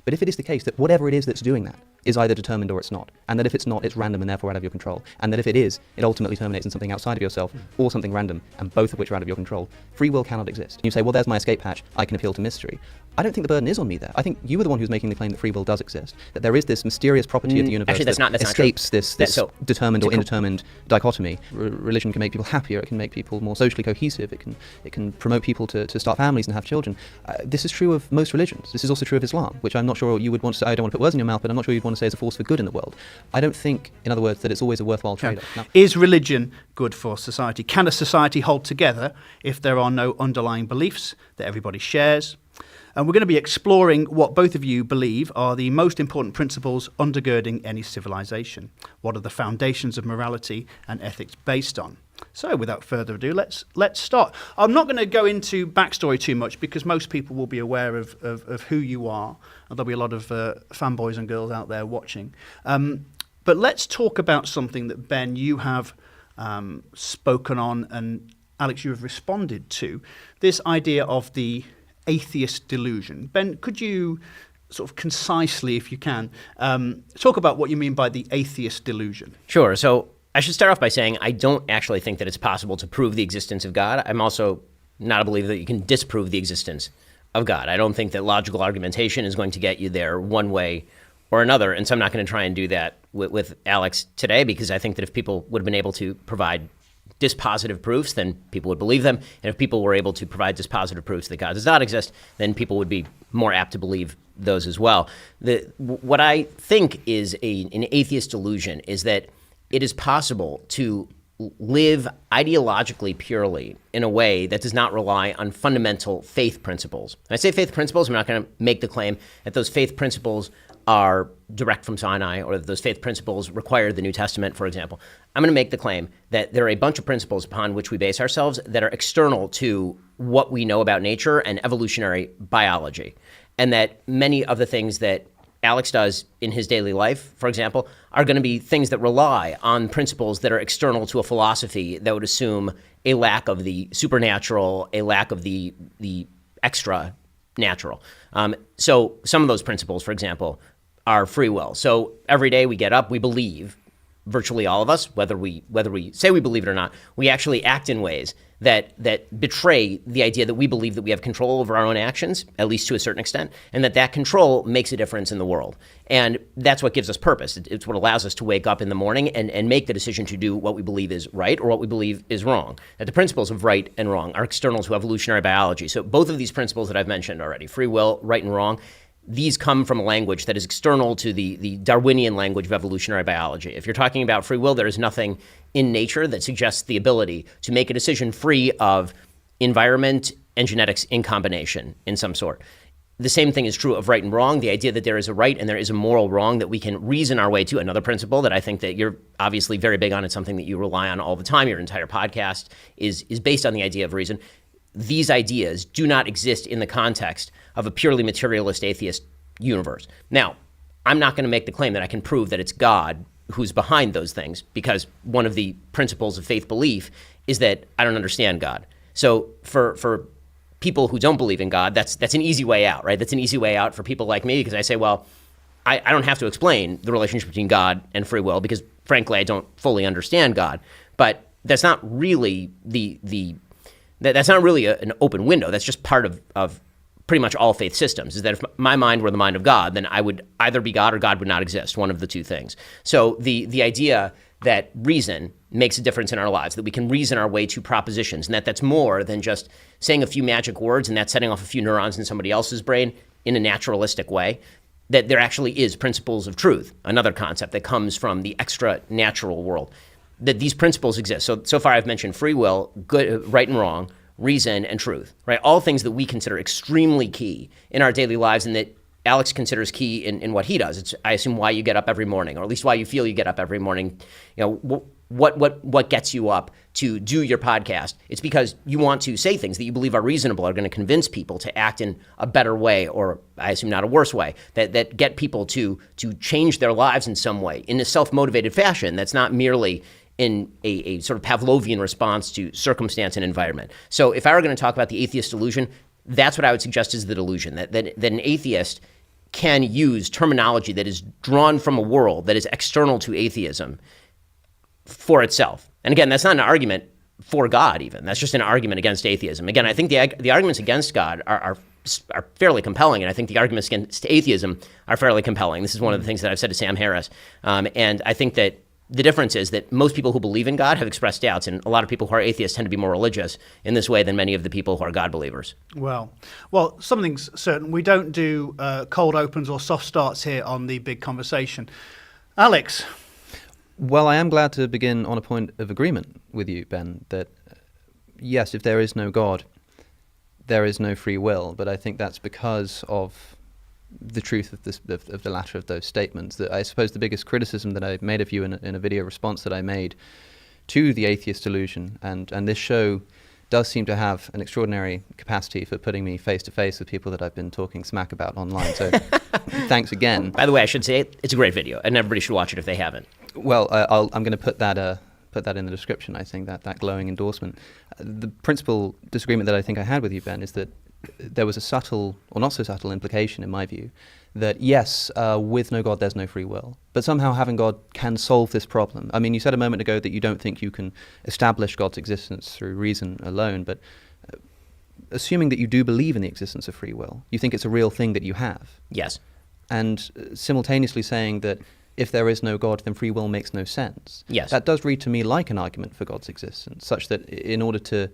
But if it is the case that whatever it is that's doing that is either determined or it's not, and that if it's not, it's random and therefore out of your control, and that if it is, it ultimately terminates in something outside of yourself or something random, and both of which are out of your control, free will cannot exist. You say, well, there's my escape hatch, I can appeal to mystery. I don't think the burden is on me there. I think you were the one who's making the claim that free will does exist, that there is this mysterious property of the universe actually, that escapes this determined or indetermined dichotomy. Religion can make people happier, it can make people more socially cohesive, it can promote people to start families and have children. This is true of most religions. This is also true of Islam, which I'm not sure you would want to say, I don't want to put words in your mouth, but I'm not sure you'd want to say is a force for good in the world. I don't think, in other words, that it's always a worthwhile trade-off. Now, is religion good for society? Can a society hold together if there are no underlying beliefs that everybody shares? And we're going to be exploring what both of you believe are the most important principles undergirding any civilization. What are the foundations of morality and ethics based on? So without further ado, let's start. I'm not going to go into backstory too much because most people will be aware of who you are, and there'll be a lot of fanboys and girls out there watching. But let's talk about something that, Ben, you have spoken on, and Alex, you have responded to, this idea of the atheist delusion. Ben, could you sort of concisely, if you can, talk about what you mean by the atheist delusion? Sure. So I should start off by saying I don't actually think that it's possible to prove the existence of God. I'm also not a believer that you can disprove the existence of God. I don't think that logical argumentation is going to get you there one way or another, and so I'm not going to try and do that with Alex today, because I think that if people would have been able to provide dispositive proofs, then people would believe them. And if people were able to provide dispositive proofs that God does not exist, then people would be more apt to believe those as well. What I think is an atheist delusion is that it is possible to live ideologically purely in a way that does not rely on fundamental faith principles. When I say faith principles, I'm not going to make the claim that those faith principles are direct from Sinai, or that those faith principles require the New Testament, for example. I'm going to make the claim that there are a bunch of principles upon which we base ourselves that are external to what we know about nature and evolutionary biology, and that many of the things that Alex does in his daily life, for example, are going to be things that rely on principles that are external to a philosophy that would assume a lack of the supernatural, a lack of the extra natural. So some of those principles, for example, are free will. So every day we get up, we believe, virtually all of us, whether we say we believe it or not, we actually act in ways that betray the idea that we believe that we have control over our own actions, at least to a certain extent, and that control makes a difference in the world. And that's what gives us purpose. It's what allows us to wake up in the morning and make the decision to do what we believe is right or what we believe is wrong. That the principles of right and wrong are external to evolutionary biology. So both of these principles that I've mentioned already, free will, right and wrong, these come from a language that is external to the Darwinian language of evolutionary biology. If you're talking about free will, there is nothing in nature that suggests the ability to make a decision free of environment and genetics in combination in some sort. The same thing is true of right and wrong, the idea that there is a right and there is a moral wrong that we can reason our way to. Another principle that I think that you're obviously very big on, it's something that you rely on all the time, your entire podcast is based on the idea of reason. These ideas do not exist in the context of a purely materialist atheist universe. Now, I'm not going to make the claim that I can prove that it's God who's behind those things, because one of the principles of faith belief is that I don't understand God. So for people who don't believe in God, that's an easy way out, right? That's an easy way out for people like me, because I say, well, I don't have to explain the relationship between God and free will, because frankly, I don't fully understand God. But that's not really that's not really an open window. That's just part of pretty much all faith systems, is that if my mind were the mind of God, then I would either be God or God would not exist, one of the two things. So the idea that reason makes a difference in our lives, that we can reason our way to propositions, and that's more than just saying a few magic words and that's setting off a few neurons in somebody else's brain in a naturalistic way, that there actually is principles of truth, another concept that comes from the extra-natural world, that these principles exist. So far I've mentioned free will, good, right and wrong, reason, and truth, right? All things that we consider extremely key in our daily lives, and that Alex considers key in what he does. It's, I assume, why you get up every morning, or at least why you feel you get up every morning. You know, what gets you up to do your podcast? It's because you want to say things that you believe are reasonable, are going to convince people to act in a better way, or I assume not a worse way, that get people to change their lives in some way, in a self-motivated fashion that's not merely in a sort of Pavlovian response to circumstance and environment. So if I were going to talk about the atheist delusion, that's what I would suggest is the delusion, that an atheist can use terminology that is drawn from a world that is external to atheism for itself. And again, that's not an argument for God even. That's just an argument against atheism. Again, I think the arguments against God are fairly compelling, and I think the arguments against atheism are fairly compelling. This is one of the things that I've said to Sam Harris. And I think that the difference is that most people who believe in God have expressed doubts, and a lot of people who are atheists tend to be more religious in this way than many of the people who are God believers. Well, something's certain. We don't do cold opens or soft starts here on the big conversation. Alex? Well, I am glad to begin on a point of agreement with you, Ben, that yes, if there is no God, there is no free will, but I think that's because of the truth of the latter of those statements. That I suppose the biggest criticism that I made of you in a video response that I made to the atheist delusion, and this show does seem to have an extraordinary capacity for putting me face to face with people that I've been talking smack about online. So thanks again. By the way, I should say it's a great video, and everybody should watch it if they haven't. Well, I'm going to put that in the description. I think that glowing endorsement. The principal disagreement that I think I had with you, Ben, is that there was a subtle or not so subtle implication in my view that yes, with no God there's no free will, but somehow having God can solve this problem. I mean, you said a moment ago that you don't think you can establish God's existence through reason alone, but assuming that you do believe in the existence of free will, you think it's a real thing that you have. Yes. And simultaneously saying that if there is no God, then free will makes no sense. Yes. That does read to me like an argument for God's existence, such that in order to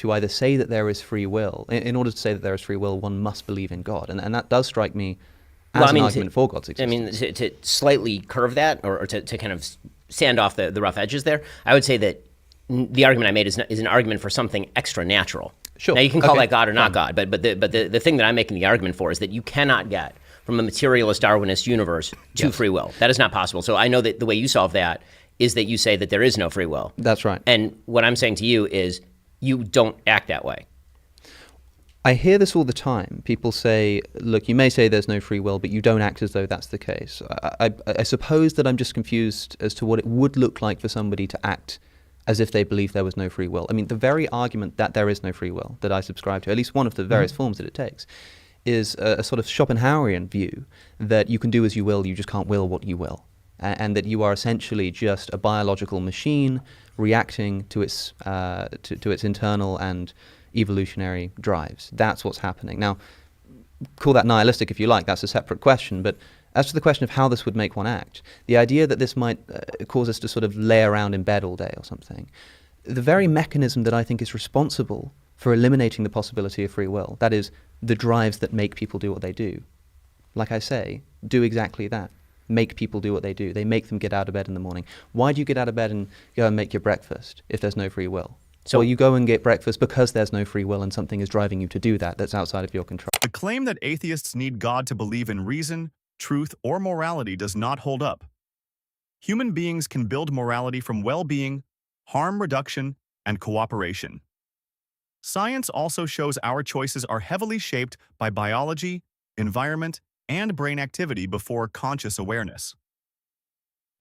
either say that there is free will, in order to say that there is free will, one must believe in God. And that does strike me as an argument for God's existence. I mean, to slightly curve that, or to kind of sand off the rough edges there, I would say that the argument I made is an argument for something extra natural. Sure. Now, you can call that God or not God, but the thing that I'm making the argument for is that you cannot get from a materialist Darwinist universe to free will. That is not possible. So I know that the way you solve that is that you say that there is no free will. That's right. And what I'm saying to you is you don't act that way. I hear this all the time. People say, look, you may say there's no free will, but you don't act as though that's the case. I suppose that I'm just confused as to what it would look like for somebody to act as if they believe there was no free will. I mean, the very argument that there is no free will that I subscribe to, at least one of the various forms that it takes, is a sort of Schopenhauerian view that you can do as you will, you just can't will what you will. And that you are essentially just a biological machine reacting to its internal and evolutionary drives. That's what's happening. Now, call that nihilistic if you like, that's a separate question, but as to the question of how this would make one act, the idea that this might cause us to sort of lay around in bed all day or something, the very mechanism that I think is responsible for eliminating the possibility of free will, that is, the drives that make people do what they do, like I say, do exactly that. Make people do what they do. They make them get out of bed in the morning. Why do you get out of bed and go and make your breakfast if there's no free will? So you go and get breakfast because there's no free will and something is driving you to do that that's outside of your control. The claim that atheists need God to believe in reason, truth, or morality does not hold up. Human beings can build morality from well-being, harm reduction, and cooperation. Science also shows our choices are heavily shaped by biology, environment, and brain activity before conscious awareness.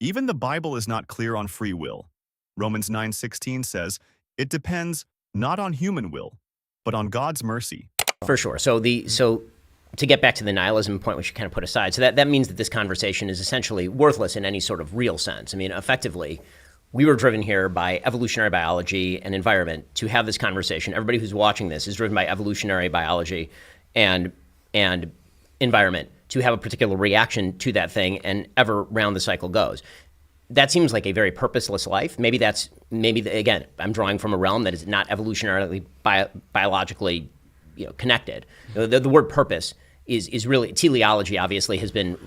Even the Bible is not clear on free will. Romans 9:16 says, it depends not on human will, but on God's mercy. For sure. So to get back to the nihilism point, which you kind of put aside, so that means that this conversation is essentially worthless in any sort of real sense. I mean, effectively, we were driven here by evolutionary biology and environment to have this conversation. Everybody who's watching this is driven by evolutionary biology and environment to have a particular reaction to that thing, and ever round the cycle goes. That seems like a very purposeless life. Again, I'm drawing from a realm that is not evolutionarily biologically connected. The word purpose is really, teleology obviously has been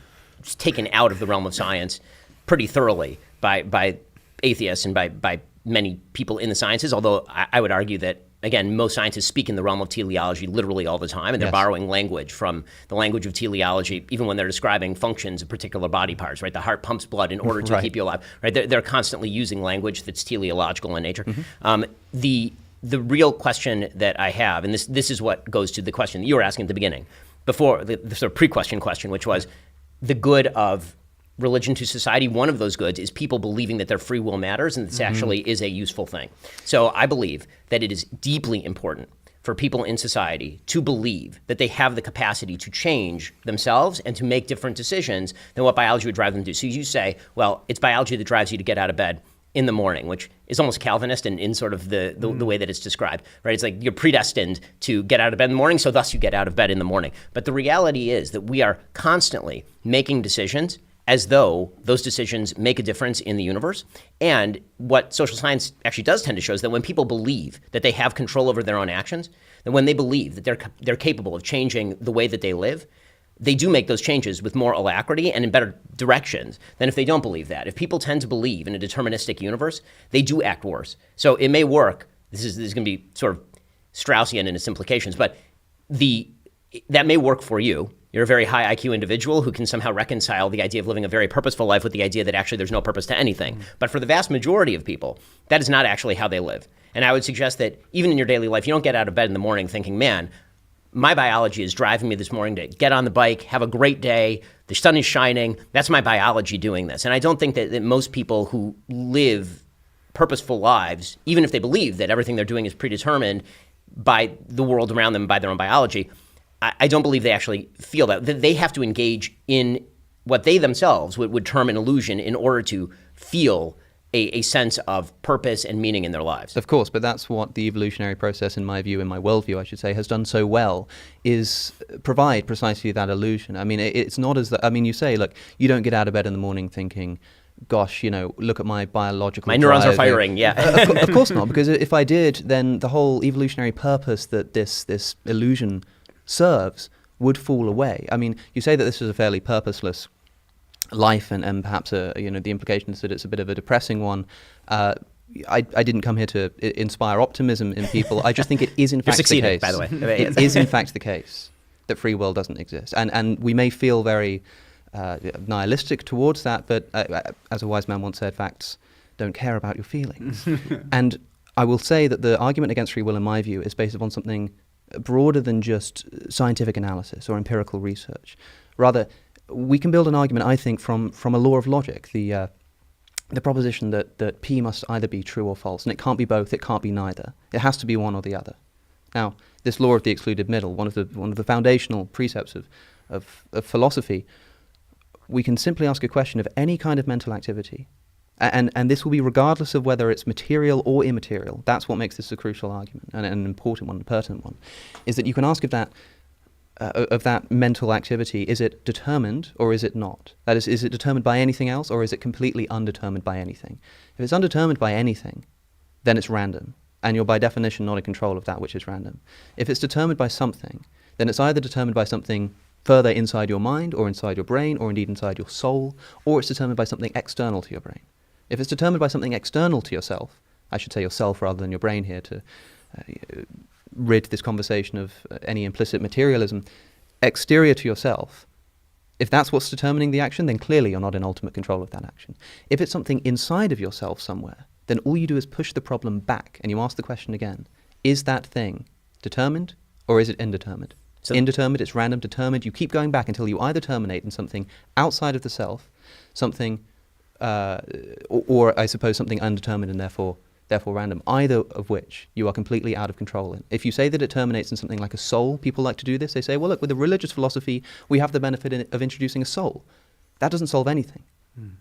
taken out of the realm of science pretty thoroughly by atheists and by many people in the sciences, although I would argue that, again, most scientists speak in the realm of teleology literally all the time, and they're borrowing language from the language of teleology, even when they're describing functions of particular body parts, right? The heart pumps blood in order to keep you alive, right? They're constantly using language that's teleological in nature. The real question that I have, and this is what goes to the question that you were asking at the beginning, before the sort of pre-question question, which was the good of religion to society. One of those goods is people believing that their free will matters and this actually is a useful thing. So I believe that it is deeply important for people in society to believe that they have the capacity to change themselves and to make different decisions than what biology would drive them to do. So you say, well, it's biology that drives you to get out of bed in the morning, which is almost Calvinist in sort of the way that it's described, right? It's like you're predestined to get out of bed in the morning, so thus you get out of bed in the morning. But the reality is that we are constantly making decisions as though those decisions make a difference in the universe. And what social science actually does tend to show is that when people believe that they have control over their own actions, that when they believe that they're capable of changing the way that they live, they do make those changes with more alacrity and in better directions than if they don't believe that. If people tend to believe in a deterministic universe, they do act worse. So it may work. This is going to be sort of Straussian in its implications, but that may work for you. You're a very high IQ individual who can somehow reconcile the idea of living a very purposeful life with the idea that actually there's no purpose to anything. But for the vast majority of people, that is not actually how they live. And I would suggest that even in your daily life, you don't get out of bed in the morning thinking, man, my biology is driving me this morning to get on the bike, have a great day, the sun is shining. That's my biology doing this. And I don't think that most people who live purposeful lives, even if they believe that everything they're doing is predetermined by the world around them, by their own biology, I don't believe they actually feel that. They have to engage in what they themselves would term an illusion in order to feel a sense of purpose and meaning in their lives. Of course, but that's what the evolutionary process, in my view, in my worldview, I should say, has done so well, is provide precisely that illusion. I mean, it's not as that, I mean, you say, look, you don't get out of bed in the morning thinking, gosh, look at my biological My neurons drive. are firing, yeah. Of course not, because if I did, then the whole evolutionary purpose that this illusion serves would fall away. I mean, you say that this is a fairly purposeless life, and perhaps the implication is that it's a bit of a depressing one. I didn't come here to inspire optimism in people. I just think it is in fact the case. By the way. It is in fact the case that free will doesn't exist, and we may feel very nihilistic towards that, but as a wise man once said, facts don't care about your feelings. And I will say that the argument against free will, in my view, is based upon something broader than just scientific analysis or empirical research. Rather, we can build an argument, I think, from a law of logic, the proposition that P must either be true or false, and it can't be both, it can't be neither. It has to be one or the other. Now, this law of the excluded middle, one of the foundational precepts of philosophy, we can simply ask a question of any kind of mental activity, and this will be regardless of whether it's material or immaterial. That's what makes this a crucial argument, and an important one, a pertinent one, is that you can ask of that mental activity, is it determined or is it not? That is it determined by anything else, or is it completely undetermined by anything? If it's undetermined by anything, then it's random, and you're by definition not in control of that which is random. If it's determined by something, then it's either determined by something further inside your mind or inside your brain or indeed inside your soul, or it's determined by something external to your brain. If it's determined by something external to yourself, I should say yourself rather than your brain here to rid this conversation of any implicit materialism, exterior to yourself, if that's what's determining the action, then clearly you're not in ultimate control of that action. If it's something inside of yourself somewhere, then all you do is push the problem back and you ask the question again, is that thing determined or is it indeterminate? So indeterminate, it's random. Determined, you keep going back until you either terminate in something outside of the self, something, or I suppose something undetermined and therefore random, either of which you are completely out of control in. If you say that it terminates in something like a soul, people like to do this. They say, well, look, with a religious philosophy, we have the benefit of introducing a soul. That doesn't solve anything.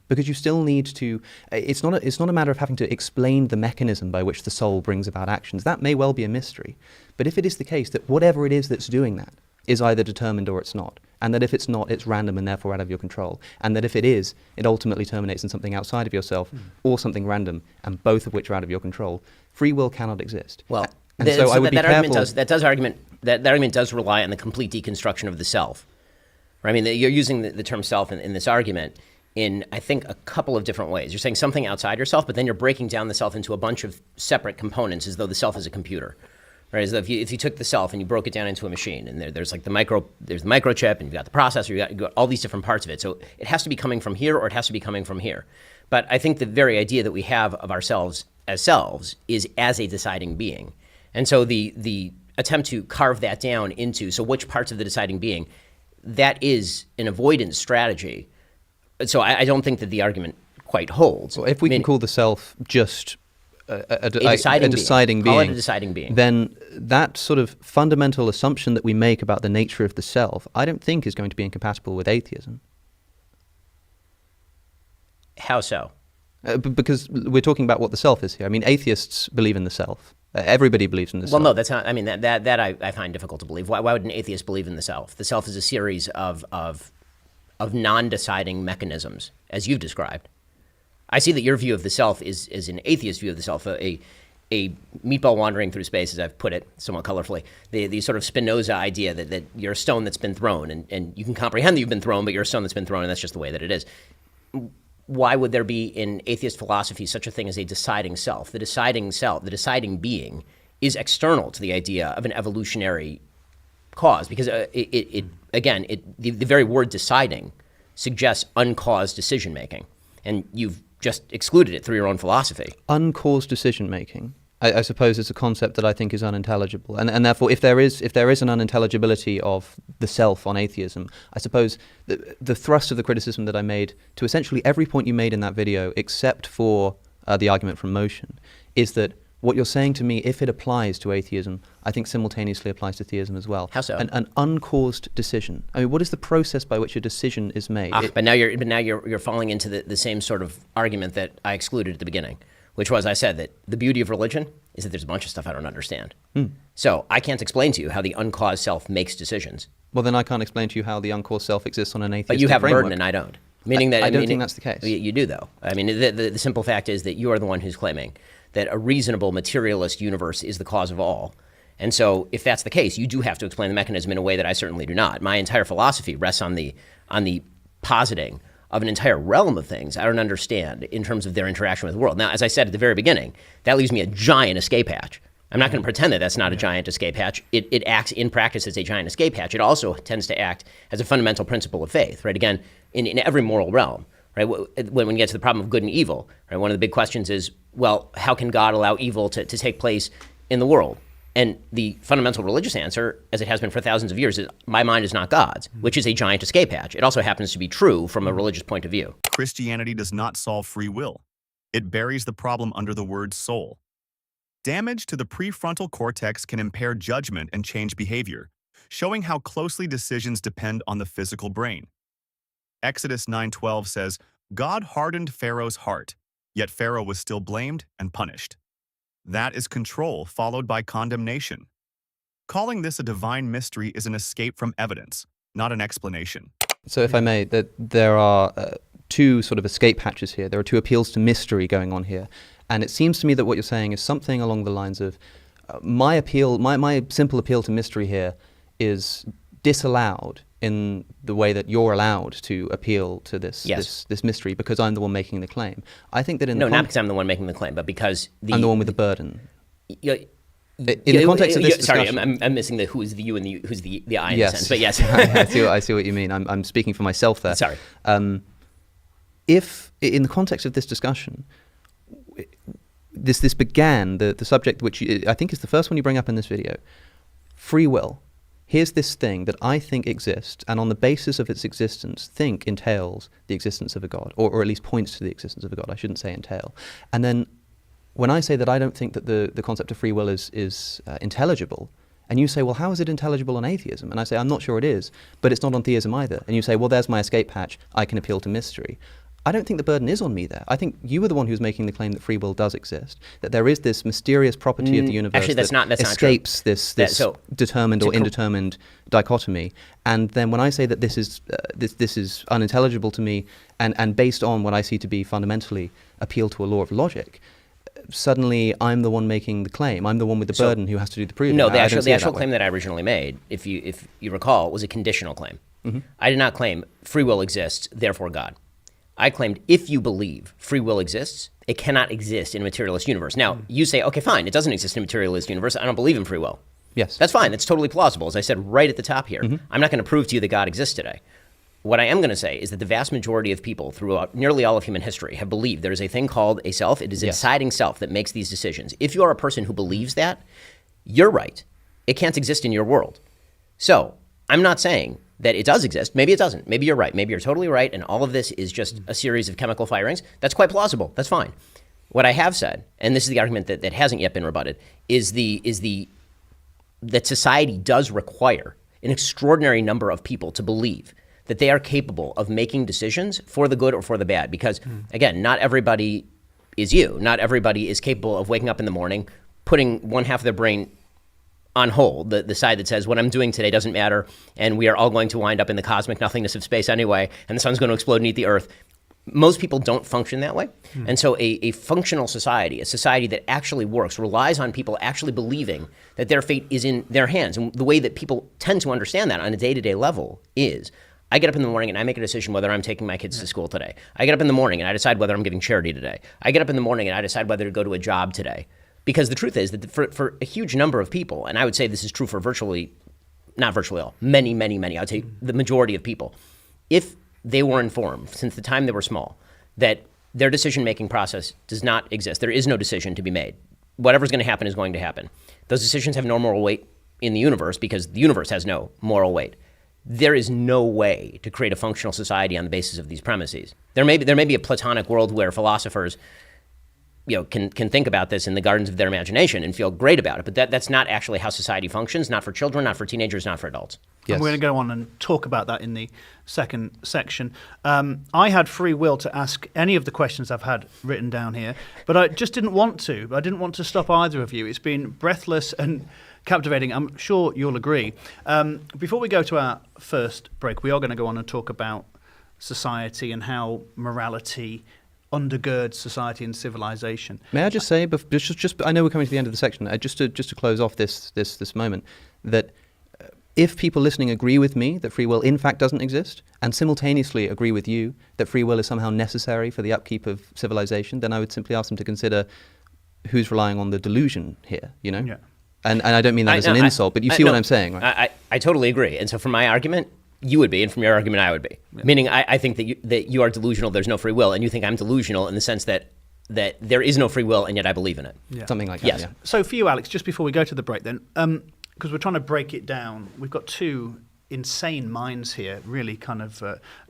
Because you still need to, it's not a matter of having to explain the mechanism by which the soul brings about actions. That may well be a mystery. But if it is the case that whatever it is that's doing that is either determined or it's not, and that if it's not, it's random and therefore out of your control, and that if it is, it ultimately terminates in something outside of yourself or something random, and both of which are out of your control, free will cannot exist. Well, and so I would be careful. That argument does rely on the complete deconstruction of the self. Right? I mean, you're using the term self in this argument in, I think, a couple of different ways. You're saying something outside yourself, but then you're breaking down the self into a bunch of separate components as though the self is a computer. Right? As though if you took the self and you broke it down into a machine, and there's like there's the microchip, and you've got the processor, you've got all these different parts of it. So it has to be coming from here, or it has to be coming from here. But I think the very idea that we have of ourselves as selves is as a deciding being. And so the attempt to carve that down into, so which parts of the deciding being, that is an avoidance strategy. So I don't think that the argument quite holds. Well, if we can call the self just a deciding being, call it a deciding being, then that sort of fundamental assumption that we make about the nature of the self, I don't think is going to be incompatible with atheism. How so? Because we're talking about what the self is here. I mean, atheists believe in the self. Everybody believes in the self. Well, no, that's not. I mean, that I find difficult to believe. Why would an atheist believe in the self? The self is a series of non-deciding mechanisms, as you've described. I see that your view of the self is an atheist view of the self, a meatball wandering through space, as I've put it somewhat colorfully. The sort of Spinoza idea that you're a stone that's been thrown, and you can comprehend that you've been thrown, but you're a stone that's been thrown, and that's just the way that it is. Why would there be in atheist philosophy such a thing as a deciding self? The deciding self, the deciding being, is external to the idea of an evolutionary cause, because the very word deciding suggests uncaused decision making, and you've just excluded it through your own philosophy. Uncaused decision making, I suppose, is a concept that I think is unintelligible, and therefore, if there is an unintelligibility of the self on atheism, I suppose the thrust of the criticism that I made to essentially every point you made in that video, except for the argument from motion, is that what you're saying to me, if it applies to atheism, I think simultaneously applies to theism as well. How so? An uncaused decision. I mean, what is the process by which a decision is made? But now you're falling into the same sort of argument that I excluded at the beginning, which was I said that the beauty of religion is that there's a bunch of stuff I don't understand. So I can't explain to you how the uncaused self makes decisions. Well, then I can't explain to you how the uncaused self exists on an atheistic But you have framework. a burden and I don't. Meaning that I don't think that's the case. You do, though. I mean, the simple fact is that you are the one who's claiming that a reasonable materialist universe is the cause of all. And so if that's the case, you do have to explain the mechanism in a way that I certainly do not. My entire philosophy rests on the positing of an entire realm of things I don't understand in terms of their interaction with the world. Now, as I said at the very beginning, that leaves me a giant escape hatch. I'm not going to pretend that that's not a giant escape hatch. It acts in practice as a giant escape hatch. It also tends to act as a fundamental principle of faith, right? Again, in every moral realm, right? When you get to the problem of good and evil, right? One of the big questions is, well, how can God allow evil to take place in the world? And the fundamental religious answer, as it has been for thousands of years, is my mind is not God's, which is a giant escape hatch. It also happens to be true from a religious point of view. Christianity does not solve free will. It buries the problem under the word soul. Damage to the prefrontal cortex can impair judgment and change behavior, showing how closely decisions depend on the physical brain. Exodus 9:12 says, God hardened Pharaoh's heart, yet Pharaoh was still blamed and punished. That is control followed by condemnation. Calling this a divine mystery is an escape from evidence, not an explanation. So if I may, that there are two sort of escape hatches here. There are two appeals to mystery going on here. And it seems to me that what you're saying is something along the lines of my simple appeal to mystery here is disallowed in the way that you're allowed to appeal to this mystery because I'm the one making the claim. I think that not because I'm the one making the claim, but because I'm the one with the burden. In the context of this discussion, sorry, I'm missing the who is the you and who's the I in yes. a sense, but yes. I see what you mean. I'm speaking for myself there. Sorry. If in the context of this discussion, this began the subject which I think is the first one you bring up in this video, free will. Here's this thing that I think exists, and on the basis of its existence, think entails the existence of a God, or at least points to the existence of a God. I shouldn't say entail. And then when I say that I don't think that the concept of free will is intelligible, and you say, well, how is it intelligible on atheism? And I say, I'm not sure it is, but it's not on theism either. And you say, well, there's my escape hatch. I can appeal to mystery. I don't think the burden is on me there. I think you were the one who's making the claim that free will does exist, that there is this mysterious property of the universe that escapes this determined or indetermined dichotomy. And then when I say that this is unintelligible to me and based on what I see to be fundamentally appeal to a law of logic, suddenly I'm the one making the claim. I'm the one with the burden who has to do the proving. No, the actual claim that I originally made, if you recall, was a conditional claim. Mm-hmm. I did not claim free will exists, therefore God. I claimed if you believe free will exists, it cannot exist in a materialist universe. Now, you say, okay, fine, it doesn't exist in a materialist universe. I don't believe in free will. Yes. That's fine. That's totally plausible. As I said right at the top here, I'm not going to prove to you that God exists today. What I am going to say is that the vast majority of people throughout nearly all of human history have believed there is a thing called a self. It is a deciding self that makes these decisions. If you are a person who believes that, you're right. It can't exist in your world. So I'm not saying that it does exist. Maybe it doesn't. Maybe you're right. Maybe you're totally right, and all of this is just a series of chemical firings. That's quite plausible. That's fine. What I have said, and this is the argument that hasn't yet been rebutted, is that society does require an extraordinary number of people to believe that they are capable of making decisions for the good or for the bad. Because, again, not everybody is you. Not everybody is capable of waking up in the morning, putting one half of their brain on hold, the side that says what I'm doing today doesn't matter, and we are all going to wind up in the cosmic nothingness of space anyway, and the sun's going to explode and eat the Earth. Most people don't function that way. And so a functional society, a society that actually works, relies on people actually believing that their fate is in their hands. And the way that people tend to understand that on a day-to-day level is, I get up in the morning and I make a decision whether I'm taking my kids to school today. I get up in the morning and I decide whether I'm giving charity today. I get up in the morning and I decide whether to go to a job today. Because the truth is that for a huge number of people, and I would say this is true for not virtually all, many, I would say the majority of people, if they were informed since the time they were small that their decision-making process does not exist. There is no decision to be made. Whatever's going to happen is going to happen. Those decisions have no moral weight in the universe because the universe has no moral weight. There is no way to create a functional society on the basis of these premises. There may be a Platonic world where philosophers can think about this in the gardens of their imagination and feel great about it, but that's not actually how society functions, not for children, not for teenagers, not for adults. Yes. And we're going to go on and talk about that in the second section. I had free will to ask any of the questions I've had written down here, but I just didn't want to. I didn't want to stop either of you. It's been breathless and captivating. I'm sure you'll agree. Before we go to our first break, we are going to go on and talk about society and how morality undergirds society and civilization. May I just say, just I know we're coming to the end of the section, just to close off this moment, that if people listening agree with me that free will in fact doesn't exist, and simultaneously agree with you that free will is somehow necessary for the upkeep of civilization, then I would simply ask them to consider who's relying on the delusion here, Yeah. And I don't mean that as an insult, but you see what I'm saying, right? I totally agree. And so from my argument, you would be, and from your argument, I would be. Yeah. Meaning, I think that you are delusional, there's no free will, and you think I'm delusional in the sense that there is no free will, and yet I believe in it. Yeah. Something like that, yes. Yeah. So for you, Alex, just before we go to the break then, because we're trying to break it down, we've got two insane minds here, really kind of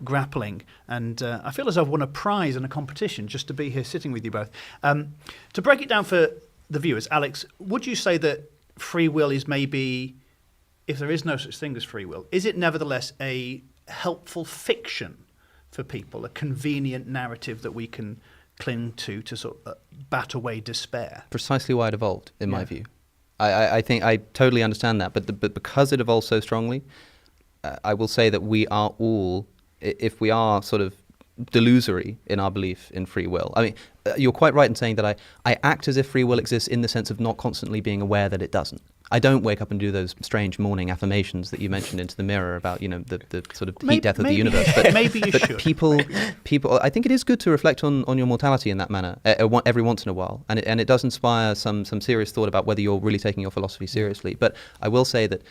grappling, and I feel as though I've won a prize in a competition just to be here sitting with you both. To break it down for the viewers, Alex, would you say that free will is maybe, if there is no such thing as free will, is it nevertheless a helpful fiction for people, a convenient narrative that we can cling to sort of bat away despair? Precisely why it evolved, in my view. I think I totally understand that, but because it evolved so strongly, I will say that we are all, if we are sort of delusory in our belief in free will. I mean, you're quite right in saying that I act as if free will exists in the sense of not constantly being aware that it doesn't. I don't wake up and do those strange morning affirmations that you mentioned into the mirror about, the sort of heat death of the universe. But maybe you should. People, I think it is good to reflect on your mortality in that manner every once in a while, and it does inspire some serious thought about whether you're really taking your philosophy seriously. But I will say that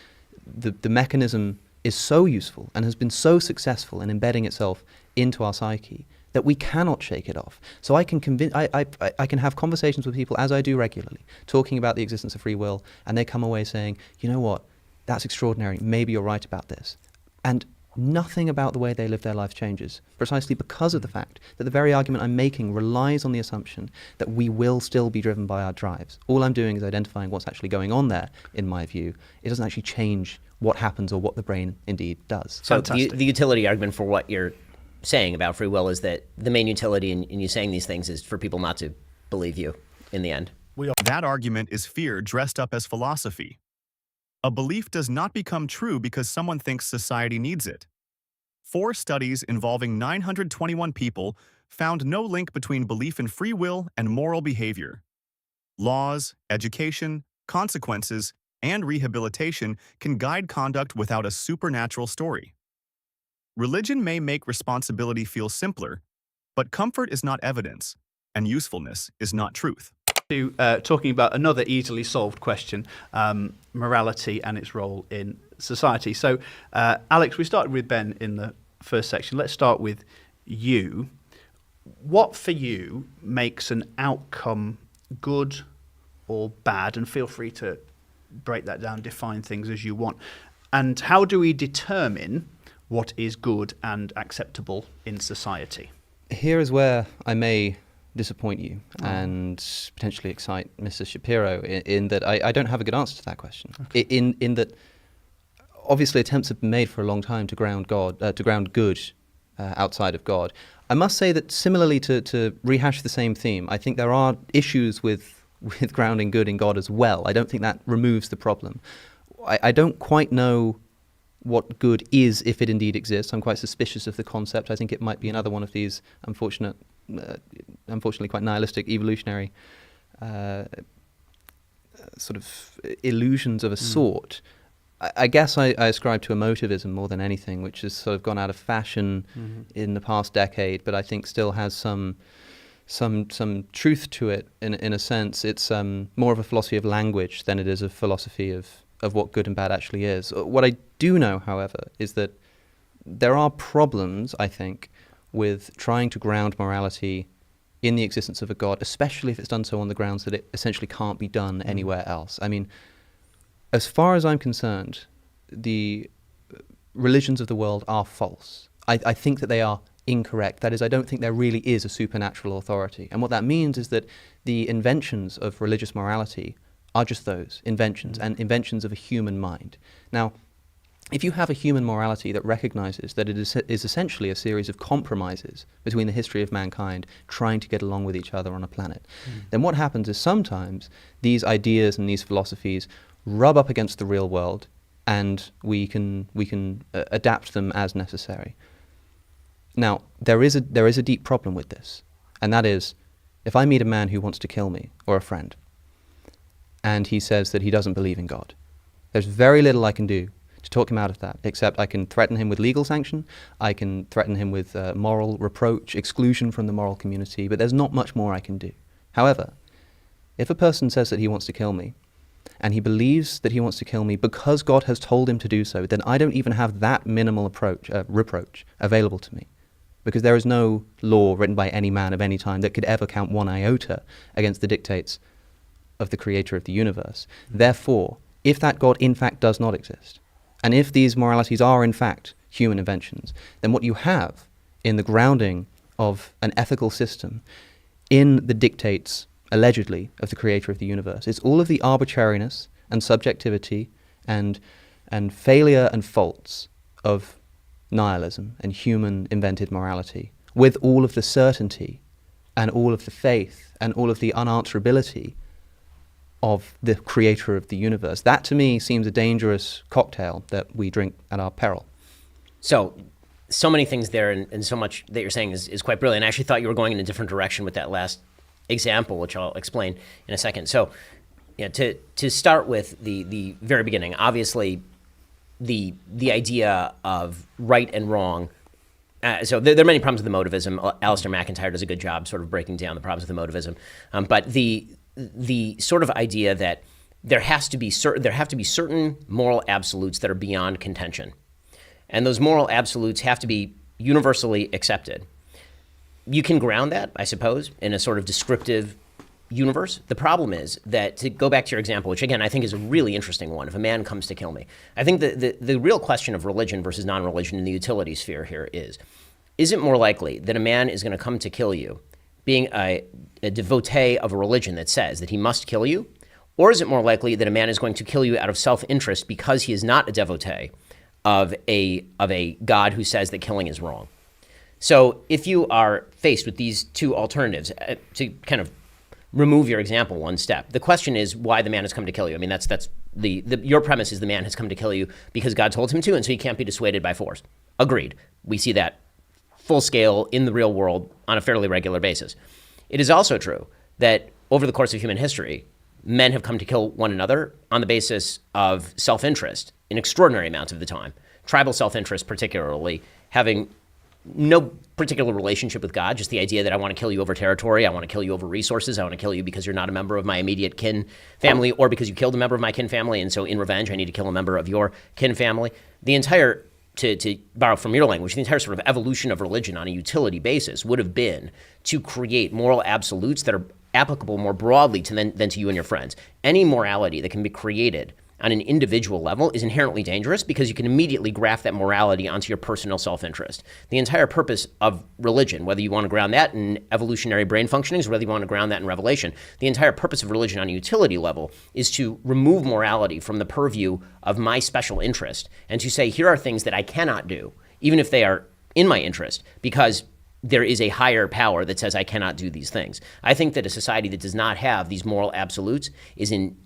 the mechanism is so useful and has been so successful in embedding itself into our psyche that we cannot shake it off. So I can I can have conversations with people, as I do regularly, talking about the existence of free will, and they come away saying, you know what, that's extraordinary, maybe you're right about this. And nothing about the way they live their life changes, precisely because of the fact that the very argument I'm making relies on the assumption that we will still be driven by our drives. All I'm doing is identifying what's actually going on there, in my view. It doesn't actually change what happens or what the brain indeed does. So the utility argument for what you're saying about free will is that the main utility in you saying these things is for people not to believe you in the end. That argument is fear dressed up as philosophy. A belief does not become true because someone thinks society needs it. 4 studies involving 921 people found no link between belief in free will and moral behavior. Laws, education, consequences, and rehabilitation can guide conduct without a supernatural story. Religion may make responsibility feel simpler, but comfort is not evidence, and usefulness is not truth. Talking about another easily solved question, morality and its role in society. So, Alex, we started with Ben in the first section. Let's start with you. What for you makes an outcome good or bad? And feel free to break that down, define things as you want. And how do we determine what is good and acceptable in society? Here is where I may disappoint you and potentially excite Mr. Shapiro in that I don't have a good answer to that question. Okay. In that, obviously, attempts have been made for a long time to ground good outside of God. I must say that similarly to rehash the same theme, I think there are issues with grounding good in God as well. I don't think that removes the problem. I don't quite know what good is if it indeed exists. I'm quite suspicious of the concept. I think it might be another one of these unfortunately quite nihilistic evolutionary sort of illusions of a sort. I guess I ascribe to emotivism more than anything, which has sort of gone out of fashion in the past decade, but I think still has some truth to it in a sense. It's more of a philosophy of language than it is a philosophy of what good and bad actually is. What I do know, however, is that there are problems, I think, with trying to ground morality in the existence of a God, especially if it's done so on the grounds that it essentially can't be done anywhere else. I mean, as far as I'm concerned, the religions of the world are false. I think that they are incorrect. That is, I don't think there really is a supernatural authority. And what that means is that the inventions of religious morality are just those, inventions, and inventions of a human mind. Now, if you have a human morality that recognizes that it is essentially a series of compromises between the history of mankind trying to get along with each other on a planet, then what happens is sometimes these ideas and these philosophies rub up against the real world, and we can adapt them as necessary. Now, there is a deep problem with this, and that is, if I meet a man who wants to kill me, or a friend, and he says that he doesn't believe in God, there's very little I can do to talk him out of that, except I can threaten him with legal sanction, I can threaten him with moral reproach, exclusion from the moral community, but there's not much more I can do. However, if a person says that he wants to kill me, and he believes that he wants to kill me because God has told him to do so, then I don't even have that minimal reproach available to me, because there is no law written by any man of any time that could ever count one iota against the dictates of the creator of the universe. Therefore, if that God in fact does not exist, and if these moralities are in fact human inventions, then what you have in the grounding of an ethical system in the dictates, allegedly, of the creator of the universe is all of the arbitrariness and subjectivity and failure and faults of nihilism and human invented morality, with all of the certainty and all of the faith and all of the unanswerability of the creator of the universe. That to me seems a dangerous cocktail that we drink at our peril. So many things there, and so much that you're saying is quite brilliant. I actually thought you were going in a different direction with that last example, which I'll explain in a second. So, to start with the very beginning, obviously, the idea of right and wrong. So there are many problems with the motivism. Alistair McIntyre does a good job sort of breaking down the problems with the motivism. But the sort of idea that there have to be certain moral absolutes that are beyond contention, and those moral absolutes have to be universally accepted. You can ground that, I suppose, in a sort of descriptive universe. The problem is that, to go back to your example, which again I think is a really interesting one, if a man comes to kill me, I think the real question of religion versus non-religion in the utility sphere here is it more likely that a man is going to come to kill you being a devotee of a religion that says that he must kill you, or is it more likely that a man is going to kill you out of self-interest because he is not a devotee of a God who says that killing is wrong? So if you are faced with these two alternatives, to kind of remove your example one step, the question is why the man has come to kill you. I mean, that's your premise is the man has come to kill you because God told him to, and so he can't be dissuaded by force. Agreed. We see that full scale in the real world on a fairly regular basis. It is also true that over the course of human history, men have come to kill one another on the basis of self-interest in extraordinary amounts of the time. Tribal self-interest particularly, having no particular relationship with God, just the idea that I want to kill you over territory, I want to kill you over resources, I want to kill you because you're not a member of my immediate kin family, or because you killed a member of my kin family, and so in revenge I need to kill a member of your kin family. The entire, to borrow from your language, the entire sort of evolution of religion on a utility basis would have been to create moral absolutes that are applicable more broadly than to you and your friends. Any morality that can be created on an individual level is inherently dangerous because you can immediately graft that morality onto your personal self-interest. The entire purpose of religion, whether you want to ground that in evolutionary brain functionings or whether you want to ground that in revelation, the entire purpose of religion on a utility level is to remove morality from the purview of my special interest and to say, here are things that I cannot do, even if they are in my interest, because there is a higher power that says I cannot do these things. I think that a society that does not have these moral absolutes is in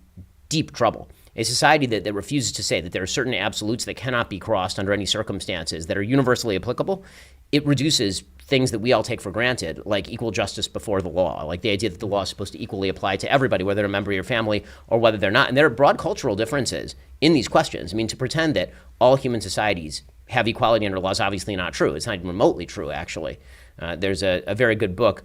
deep trouble. A society that refuses to say that there are certain absolutes that cannot be crossed under any circumstances that are universally applicable, it reduces things that we all take for granted, like equal justice before the law, like the idea that the law is supposed to equally apply to everybody, whether they're a member of your family or whether they're not. And there are broad cultural differences in these questions. I mean, to pretend that all human societies have equality under law is obviously not true. It's not even remotely true, actually. There's a very good book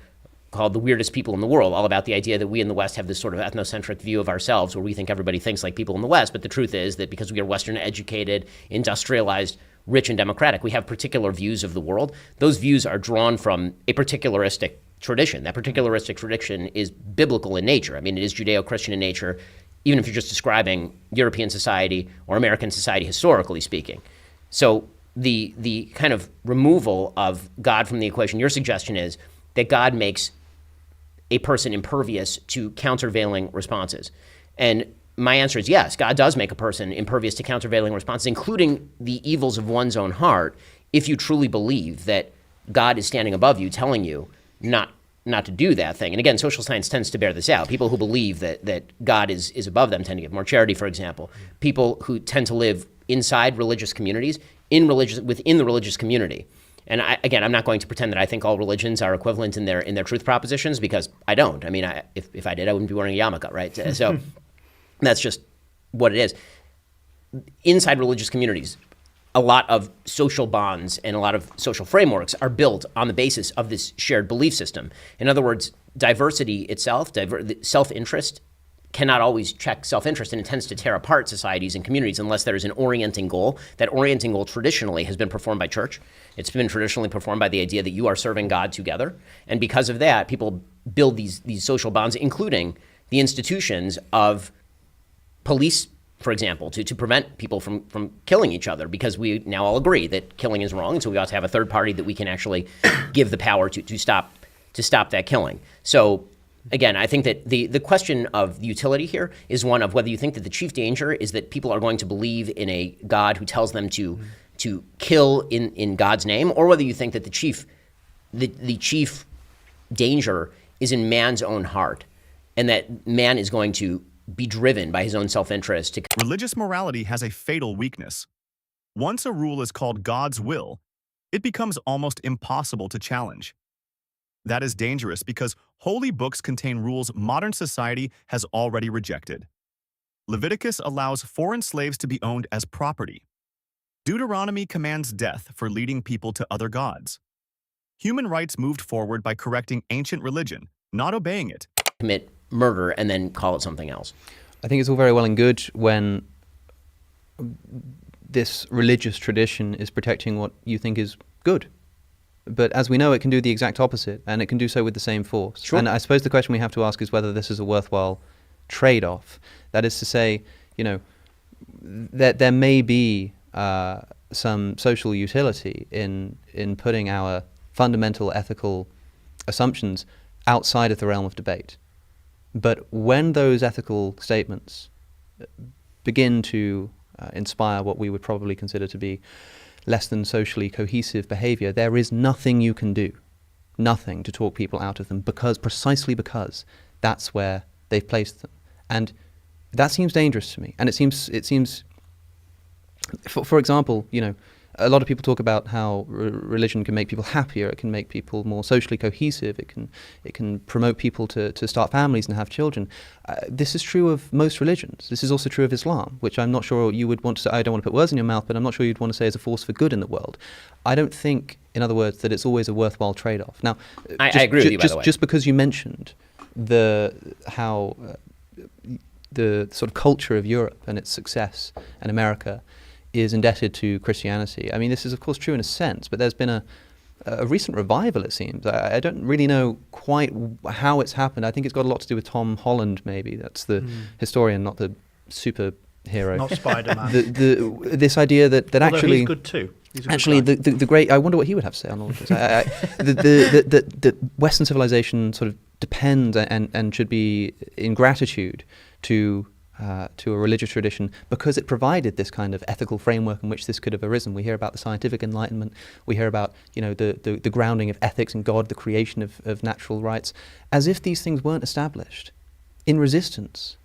called The Weirdest People in the World, all about the idea that we in the West have this sort of ethnocentric view of ourselves where we think everybody thinks like people in the West, but the truth is that because we are Western educated, industrialized, rich and democratic, we have particular views of the world. Those views are drawn from a particularistic tradition. That particularistic tradition is biblical in nature. I mean, it is Judeo-Christian in nature, even if you're just describing European society or American society historically speaking. So the kind of removal of God from the equation, your suggestion is that God makes a person impervious to countervailing responses. And my answer is yes, God does make a person impervious to countervailing responses, including the evils of one's own heart, if you truly believe that God is standing above you, telling you not to do that thing. And again, social science tends to bear this out. People who believe that God is above them tend to give more charity, for example. People who tend to live inside religious communities, within the religious community. And I'm not going to pretend that I think all religions are equivalent in their truth propositions, because I don't. I mean, if I did, I wouldn't be wearing a yarmulke, right? So that's just what it is. Inside religious communities, a lot of social bonds and a lot of social frameworks are built on the basis of this shared belief system. In other words, diversity itself, self-interest, cannot always check self-interest, and it tends to tear apart societies and communities unless there is an orienting goal. That orienting goal traditionally has been performed by church. It's been traditionally performed by the idea that you are serving God together. And because of that, people build these social bonds, including the institutions of police, for example, to prevent people from killing each other, because we now all agree that killing is wrong, and so we ought to have a third party that we can actually give the power to stop that killing. So again, I think that the question of utility here is one of whether you think that the chief danger is that people are going to believe in a God who tells them to kill in God's name, or whether you think that the chief danger is in man's own heart, and that man is going to be driven by his own self-interest. Religious morality has a fatal weakness. Once a rule is called God's will, it becomes almost impossible to challenge. That is dangerous because holy books contain rules modern society has already rejected. Leviticus allows foreign slaves to be owned as property. Deuteronomy commands death for leading people to other gods. Human rights moved forward by correcting ancient religion, not obeying it. Commit murder and then call it something else. I think it's all very well and good when this religious tradition is protecting what you think is good. But as we know, it can do the exact opposite, and it can do so with the same force. Sure. And I suppose the question we have to ask is whether this is a worthwhile trade-off. That is to say, that there may be some social utility in putting our fundamental ethical assumptions outside of the realm of debate. But when those ethical statements begin to inspire what we would probably consider to be less than socially cohesive behavior, there is nothing you can do, nothing to talk people out of them, precisely because that's where they've placed them. And that seems dangerous to me. And it seems, for example, a lot of people talk about how religion can make people happier, it can make people more socially cohesive, it can promote people to start families and have children. This is true of most religions. This is also true of Islam, which I'm not sure you would want to say, I don't want to put words in your mouth, but I'm not sure you'd want to say is a force for good in the world. I don't think, in other words, that it's always a worthwhile trade-off. Now, I agree with you, by the way. Just because you mentioned how the sort of culture of Europe and its success and America is indebted to Christianity. I mean, this is of course true in a sense, but there's been a recent revival, it seems. I don't really know quite how it's happened. I think it's got a lot to do with Tom Holland, maybe. That's the historian, not the super hero. Not Spider-Man. This idea that Although actually he's good too. He's a good actually guy. the great, I wonder what he would have to say on all of this. The Western civilization sort of depends and should be in gratitude to a religious tradition because it provided this kind of ethical framework in which this could have arisen. We hear about the scientific enlightenment. We hear about the grounding of ethics in God, the creation of natural rights, as if these things weren't established in resistance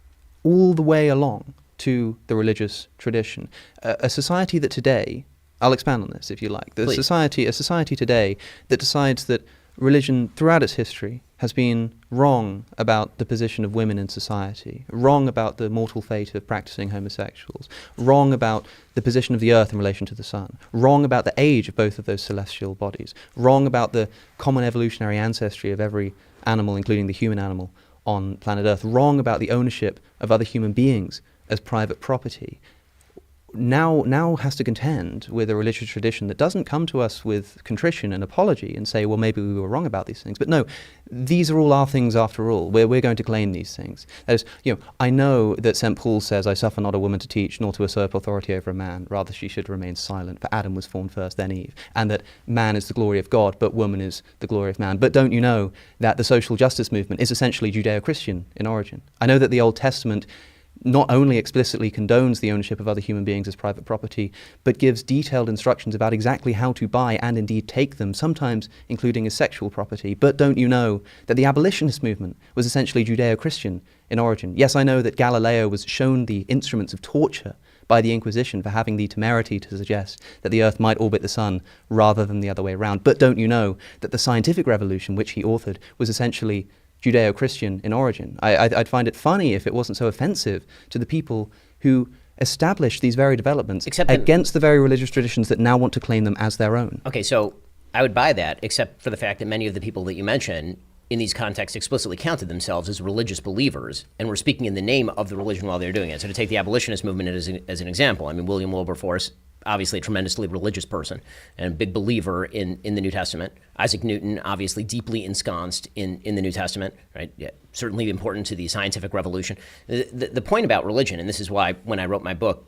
all the way along to the religious tradition. A society that today, I'll expand on this if you like, a society today that decides that religion throughout its history has been wrong about the position of women in society, wrong about the mortal fate of practicing homosexuals, wrong about the position of the earth in relation to the sun, wrong about the age of both of those celestial bodies, wrong about the common evolutionary ancestry of every animal, including the human animal, on planet Earth, wrong about the ownership of other human beings as private property, now has to contend with a religious tradition that doesn't come to us with contrition and apology and say, well, maybe we were wrong about these things. But no, these are all our things after all. We're going to claim these things. That is, I know that St. Paul says, I suffer not a woman to teach, nor to usurp authority over a man. Rather, she should remain silent, for Adam was formed first, then Eve. And that man is the glory of God, but woman is the glory of man. But don't you know that the social justice movement is essentially Judeo-Christian in origin? I know that the Old Testament not only explicitly condones the ownership of other human beings as private property, but gives detailed instructions about exactly how to buy and indeed take them, sometimes including as sexual property. But don't you know that the abolitionist movement was essentially Judeo-Christian in origin? Yes, I know that Galileo was shown the instruments of torture by the Inquisition for having the temerity to suggest that the Earth might orbit the Sun rather than the other way around. But don't you know that the scientific revolution, which he authored, was essentially Judeo-Christian in origin? I'd find it funny if it wasn't so offensive to the people who established these very developments against the very religious traditions that now want to claim them as their own. Okay, so I would buy that, except for the fact that many of the people that you mention in these contexts explicitly counted themselves as religious believers and were speaking in the name of the religion while they were doing it. So to take the abolitionist movement as an example, I mean, William Wilberforce, obviously a tremendously religious person and a big believer in the New Testament. Isaac Newton, obviously deeply ensconced in the New Testament, right? Yeah, certainly important to the scientific revolution. The point about religion, and this is why when I wrote my book,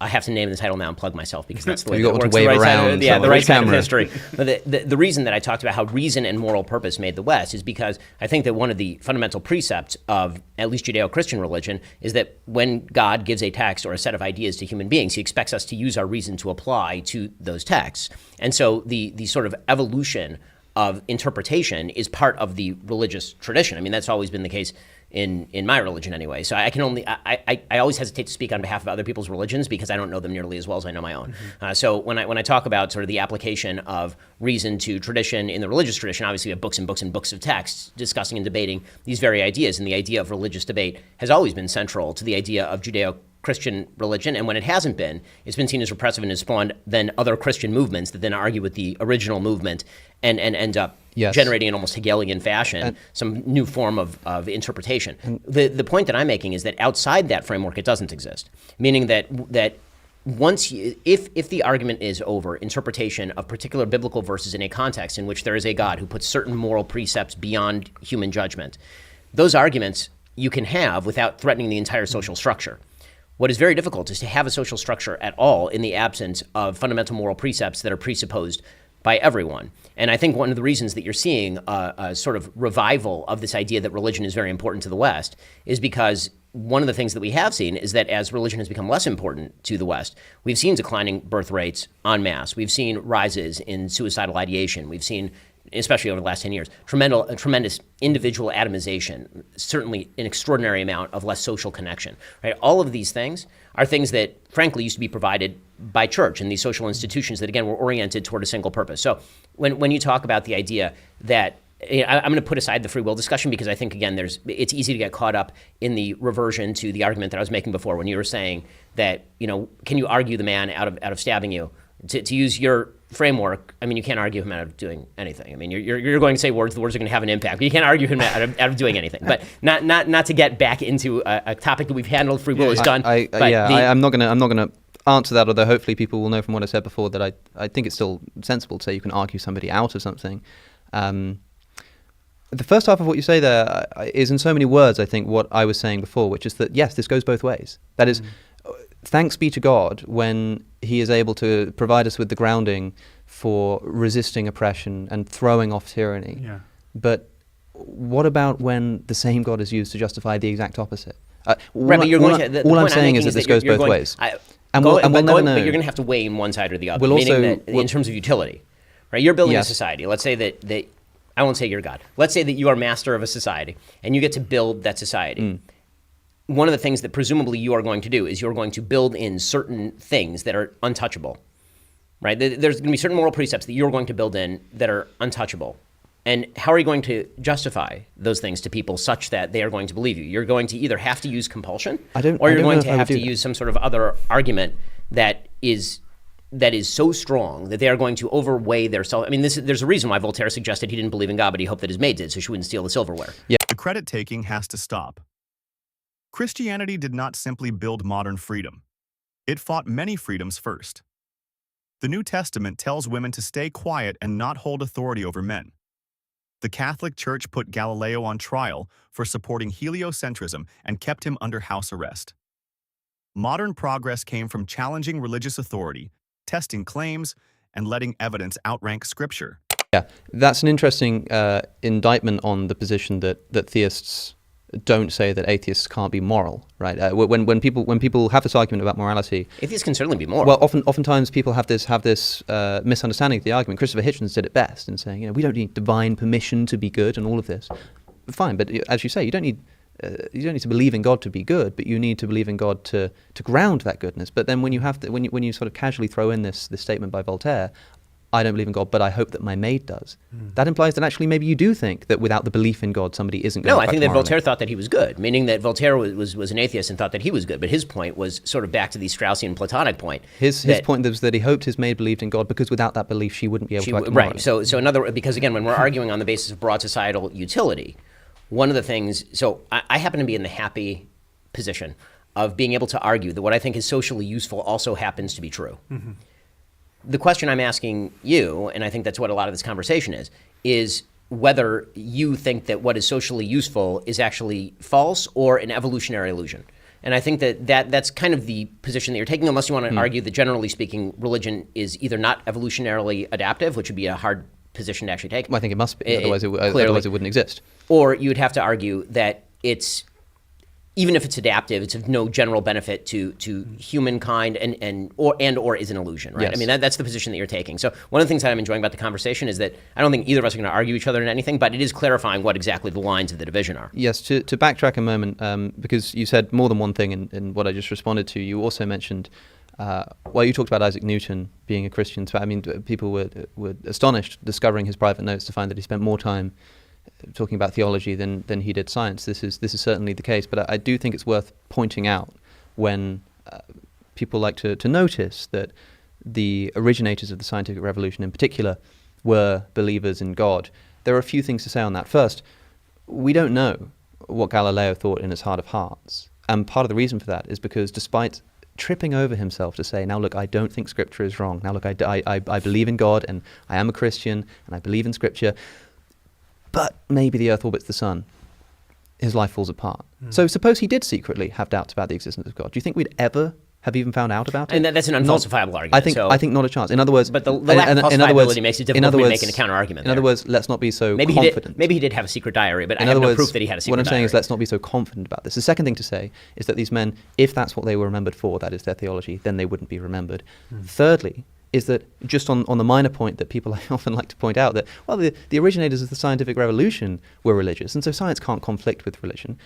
I have to name the title now and plug myself because that's the way that it works. The right side of history. But the reason that I talked about how reason and moral purpose made the West is because I think that one of the fundamental precepts of at least Judeo-Christian religion is that when God gives a text or a set of ideas to human beings, he expects us to use our reason to apply to those texts. And so the sort of evolution of interpretation is part of the religious tradition. I mean, that's always been the case in my religion anyway. So I always hesitate to speak on behalf of other people's religions because I don't know them nearly as well as I know my own. Mm-hmm. So when I talk about sort of the application of reason to tradition in the religious tradition, obviously we have books and books and books of texts discussing and debating these very ideas. And the idea of religious debate has always been central to the idea of Judeo-Christian religion, and when it hasn't been, it's been seen as repressive and has spawned then other Christian movements that then argue with the original movement and end up generating in almost Hegelian fashion some new form of interpretation. The point that I'm making is that outside that framework, it doesn't exist, meaning that once if the argument is over interpretation of particular biblical verses in a context in which there is a God who puts certain moral precepts beyond human judgment, those arguments you can have without threatening the entire social structure. What is very difficult is to have a social structure at all in the absence of fundamental moral precepts that are presupposed by everyone. And I think one of the reasons that you're seeing a sort of revival of this idea that religion is very important to the West is because one of the things that we have seen is that as religion has become less important to the West, we've seen declining birth rates en masse. We've seen rises in suicidal ideation. We've seen, especially over the last 10 years, tremendous individual atomization, certainly an extraordinary amount of less social connection. Right? All of these things are things that, frankly, used to be provided by church and these social institutions that, again, were oriented toward a single purpose. So when you talk about the idea that, I'm going to put aside the free will discussion because I think, again, it's easy to get caught up in the reversion to the argument that I was making before when you were saying that, can you argue the man out of stabbing you? To use your framework, I mean, you can't argue him out of doing anything. I mean, you're going to say words. The words are going to have an impact. But you can't argue him out of doing anything. But not to get back into a topic that we've handled. Free will is done. I'm not going to answer that. Although hopefully people will know from what I said before that I think it's still sensible to say you can argue somebody out of something. The first half of what you say there is in so many words, I think, what I was saying before, which is that, yes, this goes both ways. That is, thanks be to God when he is able to provide us with the grounding for resisting oppression and throwing off tyranny. Yeah. But what about when the same God is used to justify the exact opposite? Right, but you're going to. All I'm saying is that this goes both ways. But we'll never know. But you're going to have to weigh in one side or the other, We'll meaning also- that in terms of utility, right? You're building a society. Let's say that I won't say you're God. Let's say that you are master of a society, and you get to build that society. One of the things that presumably you are going to do is you're going to build in certain things that are untouchable, right? There's going to be certain moral precepts that you're going to build in that are untouchable. And how are you going to justify those things to people such that they are going to believe you? You're going to either have to use compulsion, or you're going to have to use some sort of other argument that is so strong that they are going to overweigh their self. I mean, there's a reason why Voltaire suggested he didn't believe in God, but he hoped that his maid did, so she wouldn't steal the silverware. The credit taking has to stop. Christianity did not simply build modern freedom. It fought many freedoms first. The New Testament tells women to stay quiet and not hold authority over men. The Catholic Church put Galileo on trial for supporting heliocentrism and kept him under house arrest. Modern progress came from challenging religious authority, testing claims, and letting evidence outrank Scripture. Yeah, that's an interesting indictment on the position that theists don't say that atheists can't be moral, right? When people have this argument about morality, atheists can certainly be moral. Well, oftentimes people have this misunderstanding of the argument. Christopher Hitchens did it best in saying, we don't need divine permission to be good and all of this. Fine, but as you say, you don't need to believe in God to be good, but you need to believe in God to ground that goodness. But then when you when you sort of casually throw in this statement by Voltaire, I don't believe in God, but I hope that my maid does. That implies that actually maybe you do think that without the belief in God, somebody isn't going to No, I think that Voltaire thought that he was good, meaning that Voltaire was an atheist and thought that he was good. But his point was sort of back to the Straussian Platonic point. His point was that he hoped his maid believed in God because without that belief, she wouldn't be able to act morally. Right. So because again, when we're arguing on the basis of broad societal utility, one of the things. So I happen to be in the happy position of being able to argue that what I think is socially useful also happens to be true. Mm-hmm. The question I'm asking you, and I think that's what a lot of this conversation is whether you think that what is socially useful is actually false or an evolutionary illusion. And I think that's kind of the position that you're taking, unless you want to argue that generally speaking, religion is either not evolutionarily adaptive, which would be a hard position to actually take. Well, I think it must be, otherwise it wouldn't exist. Or you'd have to argue that it's, even if it's adaptive, it's of no general benefit to humankind or is an illusion, right? Yes. I mean, that's the position that you're taking. So one of the things that I'm enjoying about the conversation is that I don't think either of us are going to argue each other in anything, but it is clarifying what exactly the lines of the division are. Yes, to backtrack a moment, because you said more than one thing in what I just responded to. You also mentioned, you talked about Isaac Newton being a Christian. So, I mean, people were astonished discovering his private notes to find that he spent more time talking about theology than he did science. This is certainly the case, but I do think it's worth pointing out when people like to notice that the originators of the scientific revolution in particular were believers in God. There are a few things to say on that. First, we don't know what Galileo thought in his heart of hearts, and part of the reason for that is because despite tripping over himself to say, now look, I don't think Scripture is wrong. Now look, I believe in God and I am a Christian and I believe in Scripture, but maybe the Earth orbits the Sun. His life falls apart. So suppose he did secretly have doubts about the existence of God. Do you think we'd ever have even found out about it? And that's an unfalsifiable argument. I think not a chance. In other words, but the lack of falsifiability makes it difficult for me making a counter argument. In other words, let's not be so maybe confident. Maybe he did have a secret diary, but I have no proof that he had a secret diary. What I'm saying is, let's not be so confident about this. The second thing to say is that these men, if that's what they were remembered for, that is their theology, then they wouldn't be remembered. Thirdly, is that just on the minor point that people often like to point out that, well, the originators of the scientific revolution were religious, and so science can't conflict with religion.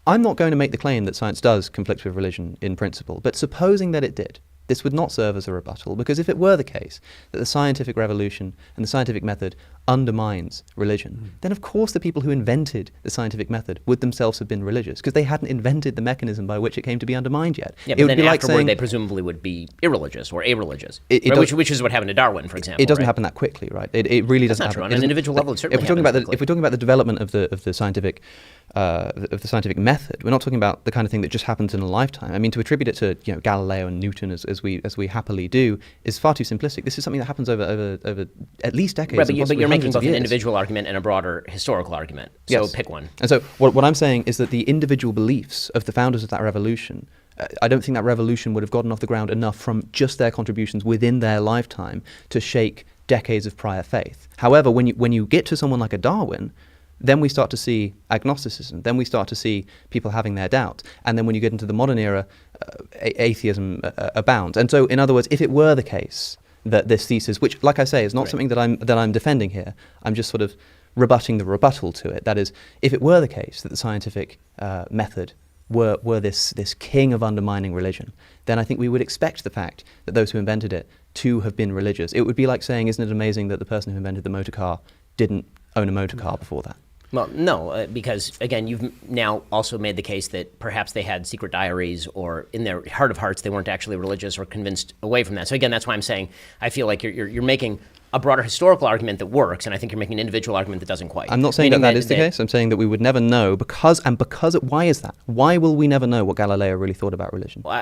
I'm not going to make the claim that science does conflict with religion in principle, but supposing that it did, this would not serve as a rebuttal, because if it were the case that the scientific revolution and the scientific method undermines religion, then of course the people who invented the scientific method would themselves have been religious, because they hadn't invented the mechanism by which it came to be undermined yet. Yeah, but then afterward they presumably would be irreligious or a-religious, which is what happened to Darwin, for example. It doesn't happen that quickly, right? It really doesn't happen. On an individual level, it certainly if we're talking about the development of the scientific of the scientific method. We're not talking about the kind of thing that just happens in a lifetime. I mean, to attribute it to Galileo and Newton as we happily do is far too simplistic. This is something that happens over at least decades. Right, but you're making both an individual argument and a broader historical argument. So yes. Pick one. And so what I'm saying is that the individual beliefs of the founders of that revolution, I don't think that revolution would have gotten off the ground enough from just their contributions within their lifetime to shake decades of prior faith. However, when you get to someone like a Darwin, then we start to see agnosticism. Then we start to see people having their doubts. And then when you get into the modern era, atheism abounds. And so, in other words, if it were the case that this thesis, which, like I say, is not something that I'm defending here, I'm just sort of rebutting the rebuttal to it. That is, if it were the case that the scientific method were this king of undermining religion, then I think we would expect the fact that those who invented it to have been religious. It would be like saying, isn't it amazing that the person who invented the motor car didn't own a motor car before that? Well, no, because, again, you've now also made the case that perhaps they had secret diaries, or in their heart of hearts they weren't actually religious or convinced away from that. So, again, that's why I'm saying I feel like you're making a broader historical argument that works, and I think you're making an individual argument that doesn't quite. I'm not saying that is the case. I'm saying that we would never know why is that? Why will we never know what Galileo really thought about religion? Well,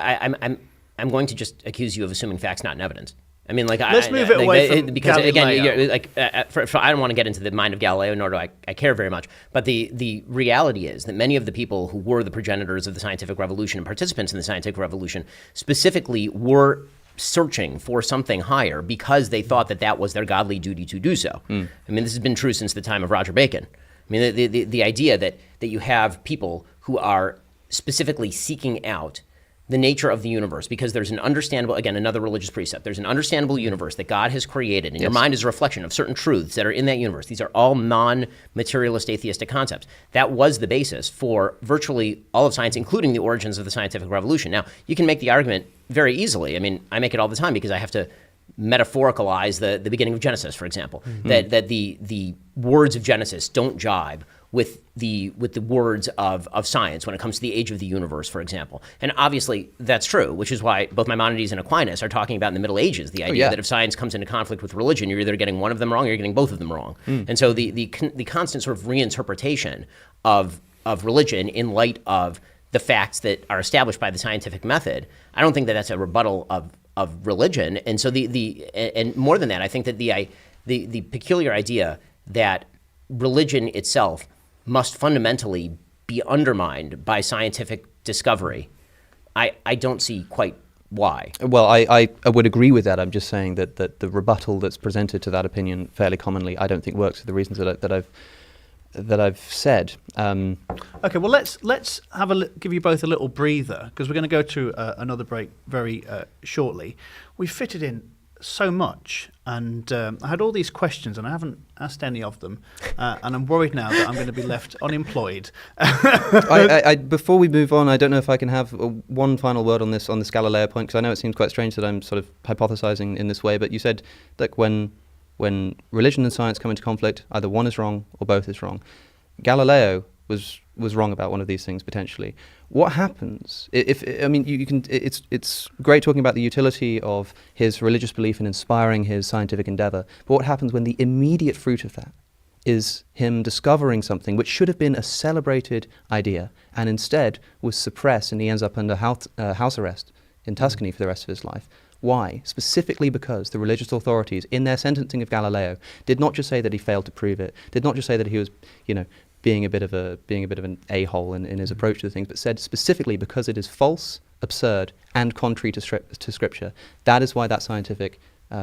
I'm going to just accuse you of assuming facts, not in evidence. I mean, let's move it away from because Galileo. Again, I don't want to get into the mind of Galileo, nor do I care very much. But the reality is that many of the people who were the progenitors of the scientific revolution and participants in the scientific revolution specifically were searching for something higher because they thought that was their godly duty to do so. I mean, this has been true since the time of Roger Bacon. I mean, the idea that you have people who are specifically seeking out the nature of the universe, because there's an understandable, again, another religious precept, there's an understandable universe that God has created, and your mind is a reflection of certain truths that are in that universe. These are all non-materialist atheistic concepts. That was the basis for virtually all of science, including the origins of the scientific revolution. Now, you can make the argument very easily. I mean, I make it all the time because I have to metaphoricalize the beginning of Genesis, for example, that the words of Genesis don't jibe with the words of science when it comes to the age of the universe, for example. And obviously that's true, which is why both Maimonides and Aquinas are talking about in the Middle Ages the idea that if science comes into conflict with religion, you're either getting one of them wrong or you're getting both of them wrong. And so the constant sort of reinterpretation of religion in light of the facts that are established by the scientific method, I don't think that that's a rebuttal of religion. And so and more than that, I think that the peculiar idea that religion itself must fundamentally be undermined by scientific discovery, I don't see quite why. Well, I would agree with that. I'm just saying that the rebuttal that's presented to that opinion fairly commonly, I don't think works for the reasons that I've said. Okay, well, let's give you both a little breather, because we're going to go to another break very shortly. We fitted in so much, and I had all these questions, and I haven't asked any of them, and I'm worried now that I'm going to be left unemployed. Before we move on, I don't know if I can have one final word on this Galileo point, because I know it seems quite strange that I'm sort of hypothesizing in this way, but you said that when religion and science come into conflict, either one is wrong or both is wrong. Galileo was wrong about one of these things potentially. What happens if I mean, you can? It's great talking about the utility of his religious belief in inspiring his scientific endeavor, but what happens when the immediate fruit of that is him discovering something which should have been a celebrated idea and instead was suppressed, and he ends up under house arrest in Tuscany for the rest of his life? Why? Specifically because the religious authorities, in their sentencing of Galileo, did not just say that he failed to prove it, did not just say that he was, being a bit of an a-hole in his approach to things, but said specifically because it is false, absurd, and contrary to Scripture. That is why that scientific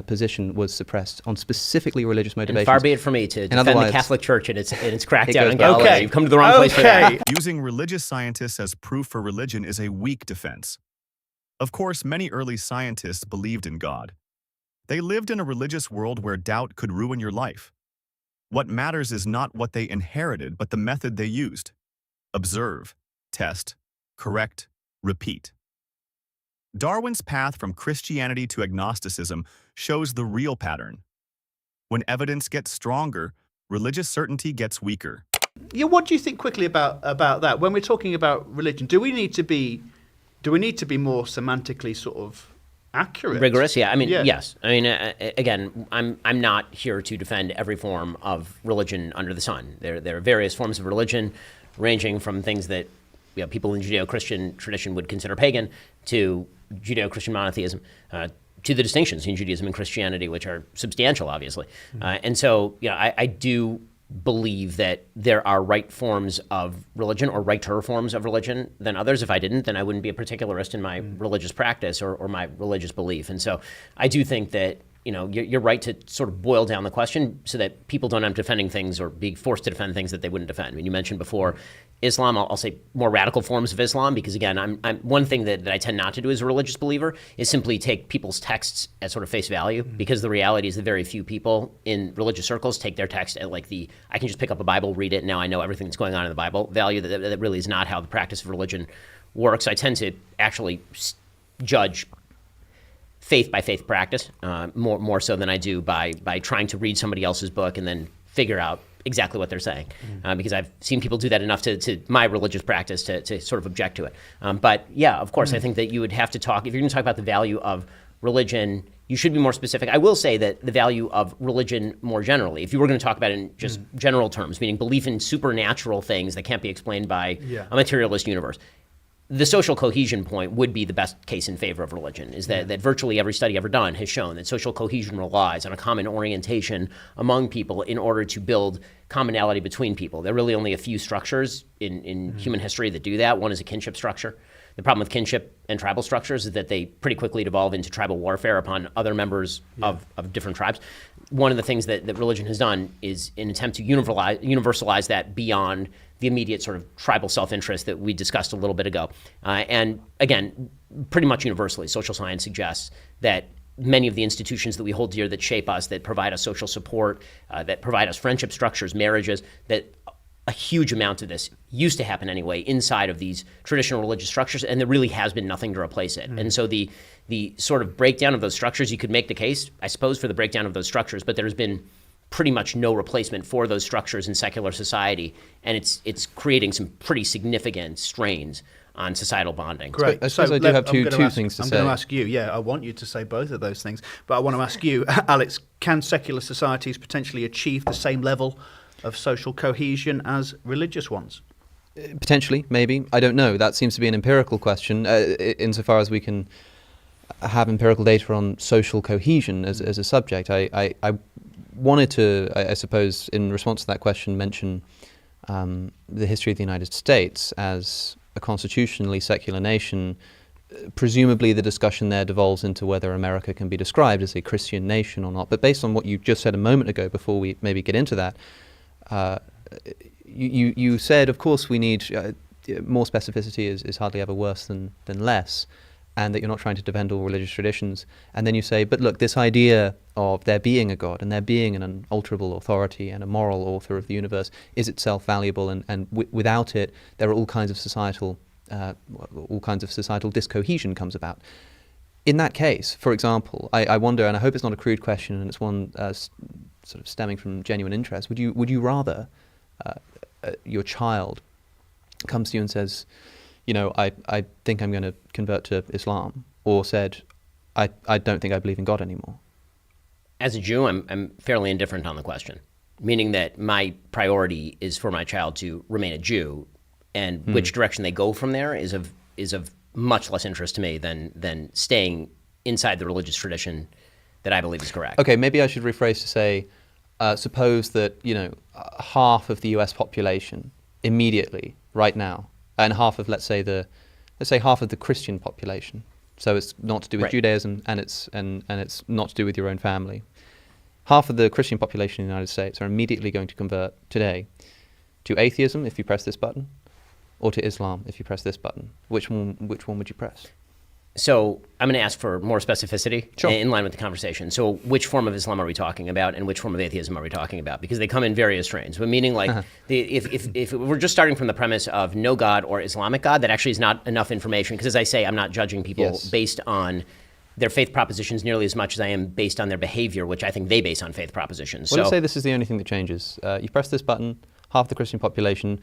position was suppressed on specifically religious motivations. And far be it from me to defend the Catholic Church and its crackdown on Galileo. Okay. You've come to the wrong place for that. Using religious scientists as proof for religion is a weak defense. Of course, many early scientists believed in God. They lived in a religious world where doubt could ruin your life. What matters is not what they inherited, but the method they used. Observe, test, correct, repeat. Darwin's path from Christianity to agnosticism shows the real pattern. When evidence gets stronger, religious certainty gets weaker. Yeah, what do you think quickly about that? When we're talking about religion, do we need to be more semantically sort of accurate? Rigorous, yeah. I mean, yes. I mean, again, I'm not here to defend every form of religion under the sun. There are various forms of religion. ranging from things that people in Judeo-Christian tradition would consider pagan to Judeo-Christian monotheism, to the distinctions in Judaism and Christianity, which are substantial, obviously. And so, I do believe that there are right forms of religion or righter forms of religion than others. If I didn't, then I wouldn't be a particularist in my religious practice or my religious belief. And so I do think that you're right to sort of boil down the question so that people don't end up defending things or be forced to defend things that they wouldn't defend. I mean, you mentioned before Islam. I'll say more radical forms of Islam because, again, I'm one thing that I tend not to do as a religious believer is simply take people's texts at sort of face value because the reality is that very few people in religious circles take their text at like I can just pick up a Bible, read it, and now I know everything that's going on in the Bible value. That really is not how the practice of religion works. I tend to actually judge faith by faith practice, more so than I do by trying to read somebody else's book and then figure out exactly what they're saying. Because I've seen people do that enough to my religious practice to sort of object to it. But yeah, of course, I think that you would have to talk, if you're going to talk about the value of religion, you should be more specific. I will say that the value of religion more generally, if you were going to talk about it in just general terms, meaning belief in supernatural things that can't be explained by a materialist universe, the social cohesion point would be the best case in favor of religion, is that virtually every study ever done has shown that social cohesion relies on a common orientation among people in order to build commonality between people. There are really only a few structures in human history that do that. One is a kinship structure. The problem with kinship and tribal structures is that they pretty quickly devolve into tribal warfare upon other members of different tribes. One of the things that religion has done is an attempt to universalize that beyond the immediate sort of tribal self-interest that we discussed a little bit ago. And again, pretty much universally, social science suggests that many of the institutions that we hold dear that shape us, that provide us social support, that provide us friendship structures, marriages, that a huge amount of this used to happen anyway inside of these traditional religious structures, and there really has been nothing to replace it. And so the sort of breakdown of those structures, you could make the case, I suppose, for the breakdown of those structures, but there's been pretty much no replacement for those structures in secular society, and it's creating some pretty significant strains on societal bonding. Great. I suppose I do have two things to say. I'm going to ask you, I want you to say both of those things, but I want to ask you, Alex, can secular societies potentially achieve the same level of social cohesion as religious ones? Potentially, maybe. I don't know. That seems to be an empirical question, insofar as we can have empirical data on social cohesion as a subject. I wanted to, I suppose, in response to that question, mention the history of the United States as a constitutionally secular nation. Presumably the discussion there devolves into whether America can be described as a Christian nation or not. But based on what you just said a moment ago, before we maybe get into that, you said, of course, we need more specificity is hardly ever worse than less, and that you're not trying to defend all religious traditions. And then you say, but look, this idea of there being a God and there being an unalterable authority and a moral author of the universe is itself valuable, and without it, there are all kinds of societal discohesion comes about. In that case, for example, I wonder, and I hope it's not a crude question, and it's one sort of stemming from genuine interest. Would you rather your child comes to you and says, I think I'm going to convert to Islam, or said, I don't think I believe in God anymore? As a Jew, I'm fairly indifferent on the question, meaning that my priority is for my child to remain a Jew, and which direction they go from there is of much less interest to me than staying inside the religious tradition that I believe is correct. Okay, maybe I should rephrase to say, suppose that half of the U.S. population immediately, right now, and half of let's say half of the Christian population. So it's not to do with Judaism, and it's not to do with your own family. Half of the Christian population in the United States are immediately going to convert today to atheism if you press this button, or to Islam if you press this button. Which one would you press? So I'm going to ask for more specificity Sure. in line with the conversation. So which form of Islam are we talking about, and which form of atheism are we talking about? Because they come in various strains. But meaning, like, if we're just starting from the premise of no God or Islamic God, that actually is not enough information. Because as I say, I'm not judging people based on their faith propositions nearly as much as I am based on their behavior, which I think they base on faith propositions. Well, let's say this is the only thing that changes. You press this button, half the Christian population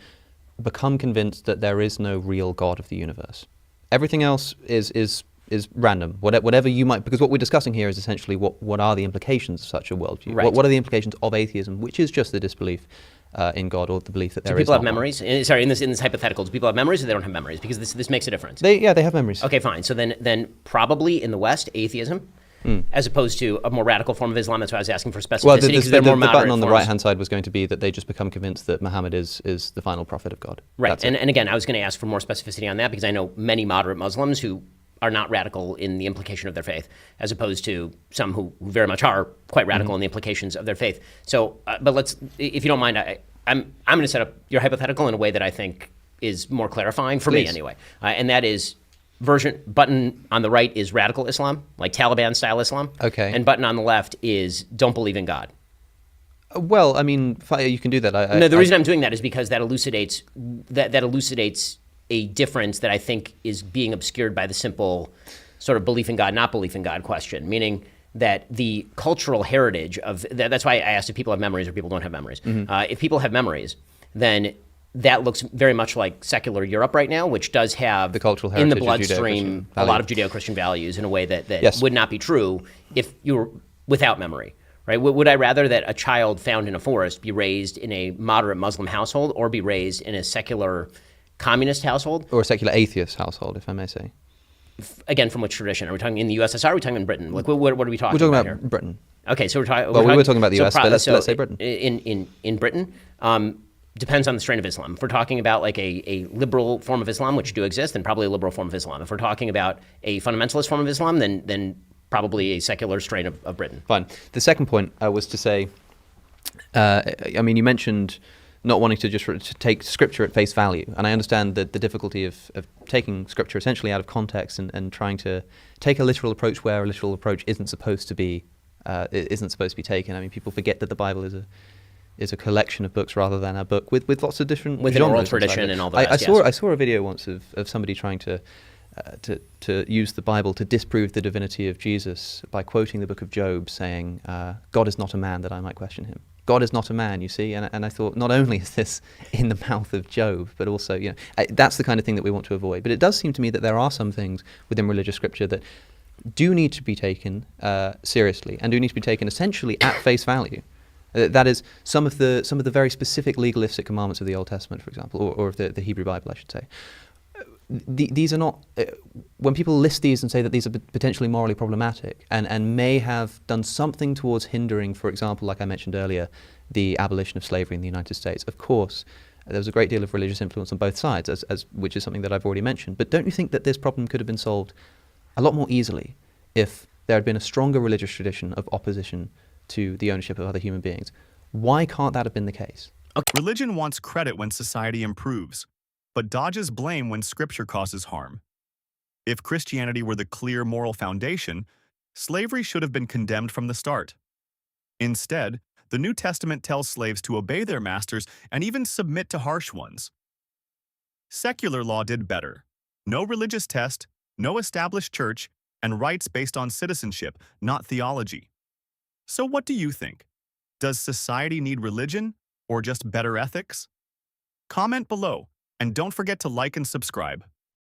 become convinced that there is no real God of the universe. Everything else is is random. Whatever you might, because what we're discussing here is essentially what are the implications of such a worldview? Right. What are the implications of atheism, which is just the disbelief in God or the belief that there Do is people have not one. memories? Sorry, in this hypothetical, do people have memories or they don't have memories? Because this makes a difference. They have memories. Okay, fine. So then probably in the West, atheism, as opposed to a more radical form of Islam. That's why I was asking for specificity. Well, Because they're more the moderate button on the forms. right-hand side was going to be that they just become convinced that Muhammad is the final prophet of God. Right. That's it. And again, I was going to ask for more specificity on that because I know many moderate Muslims who are not radical in the implication of their faith, as opposed to some who very much are quite radical in the implications of their faith. So, but let's, if you don't mind, I'm going to set up your hypothetical in a way that I think is more clarifying for me Please. anyway, and that is button on the right is radical Islam, like Taliban style Islam. Okay. And button on the left is don't believe in God. Well, I mean, you can do that. No, the reason I'm doing that is because that elucidates a difference that I think is being obscured by the simple sort of belief in God, not belief in God question, meaning that the cultural heritage of that's why I asked if people have memories or people don't have memories. If people have memories, then that looks very much like secular Europe right now, which does have The cultural in the heritage of bloodstream Judeo-Christian a lot of Judeo-Christian values in a way that Yes. would not be true if you were without memory. Right? Would I rather that a child found in a forest be raised in a moderate Muslim household or be raised in a secular communist household? Or a secular atheist household, if I may say. Again, from which tradition? Are we talking in the USSR or are we talking in Britain? Like, what are we talking We're talking about about here? Britain. Okay, so we're talking. Well, we were talking about the US, but let's say Britain. In Britain, depends on the strain of Islam. If we're talking about like a liberal form of Islam, which do exist, then probably a liberal form of Islam. If we're talking about a fundamentalist form of Islam, then probably a secular strain of Britain. Fine. The second point was to say, I mean, you mentioned not wanting to just to take Scripture at face value, and I understand the difficulty of taking Scripture essentially out of context and trying to take a literal approach where a literal approach isn't supposed to be taken. I mean, people forget that the Bible is a collection of books rather than a book with lots of different With an genres oral inside tradition it. and all the I rest, saw yes. I saw a video once of somebody trying to use the Bible to disprove the divinity of Jesus by quoting the book of Job, saying, "God is not a man that I might question him." God is not a man, you see, and I thought not only is this in the mouth of Job, but also that's the kind of thing that we want to avoid. But it does seem to me that there are some things within religious scripture that do need to be taken seriously and do need to be taken essentially at face value. That is some of the very specific legalistic commandments of the Old Testament, for example, or of the Hebrew Bible, I should say. These are not, when people list these and say that these are potentially morally problematic and may have done something towards hindering, for example, like I mentioned earlier, the abolition of slavery in the United States. Of course, there was a great deal of religious influence on both sides, as which is something that I've already mentioned. But don't you think that this problem could have been solved a lot more easily if there had been a stronger religious tradition of opposition to the ownership of other human beings? Why can't that have been the case? Religion wants credit when society improves, but dodges blame when Scripture causes harm. If Christianity were the clear moral foundation, slavery should have been condemned from the start. Instead, the New Testament tells slaves to obey their masters and even submit to harsh ones. Secular law did better. No religious test, no established church, and rights based on citizenship, not theology. So what do you think? Does society need religion or just better ethics? Comment below. And don't forget to like and subscribe.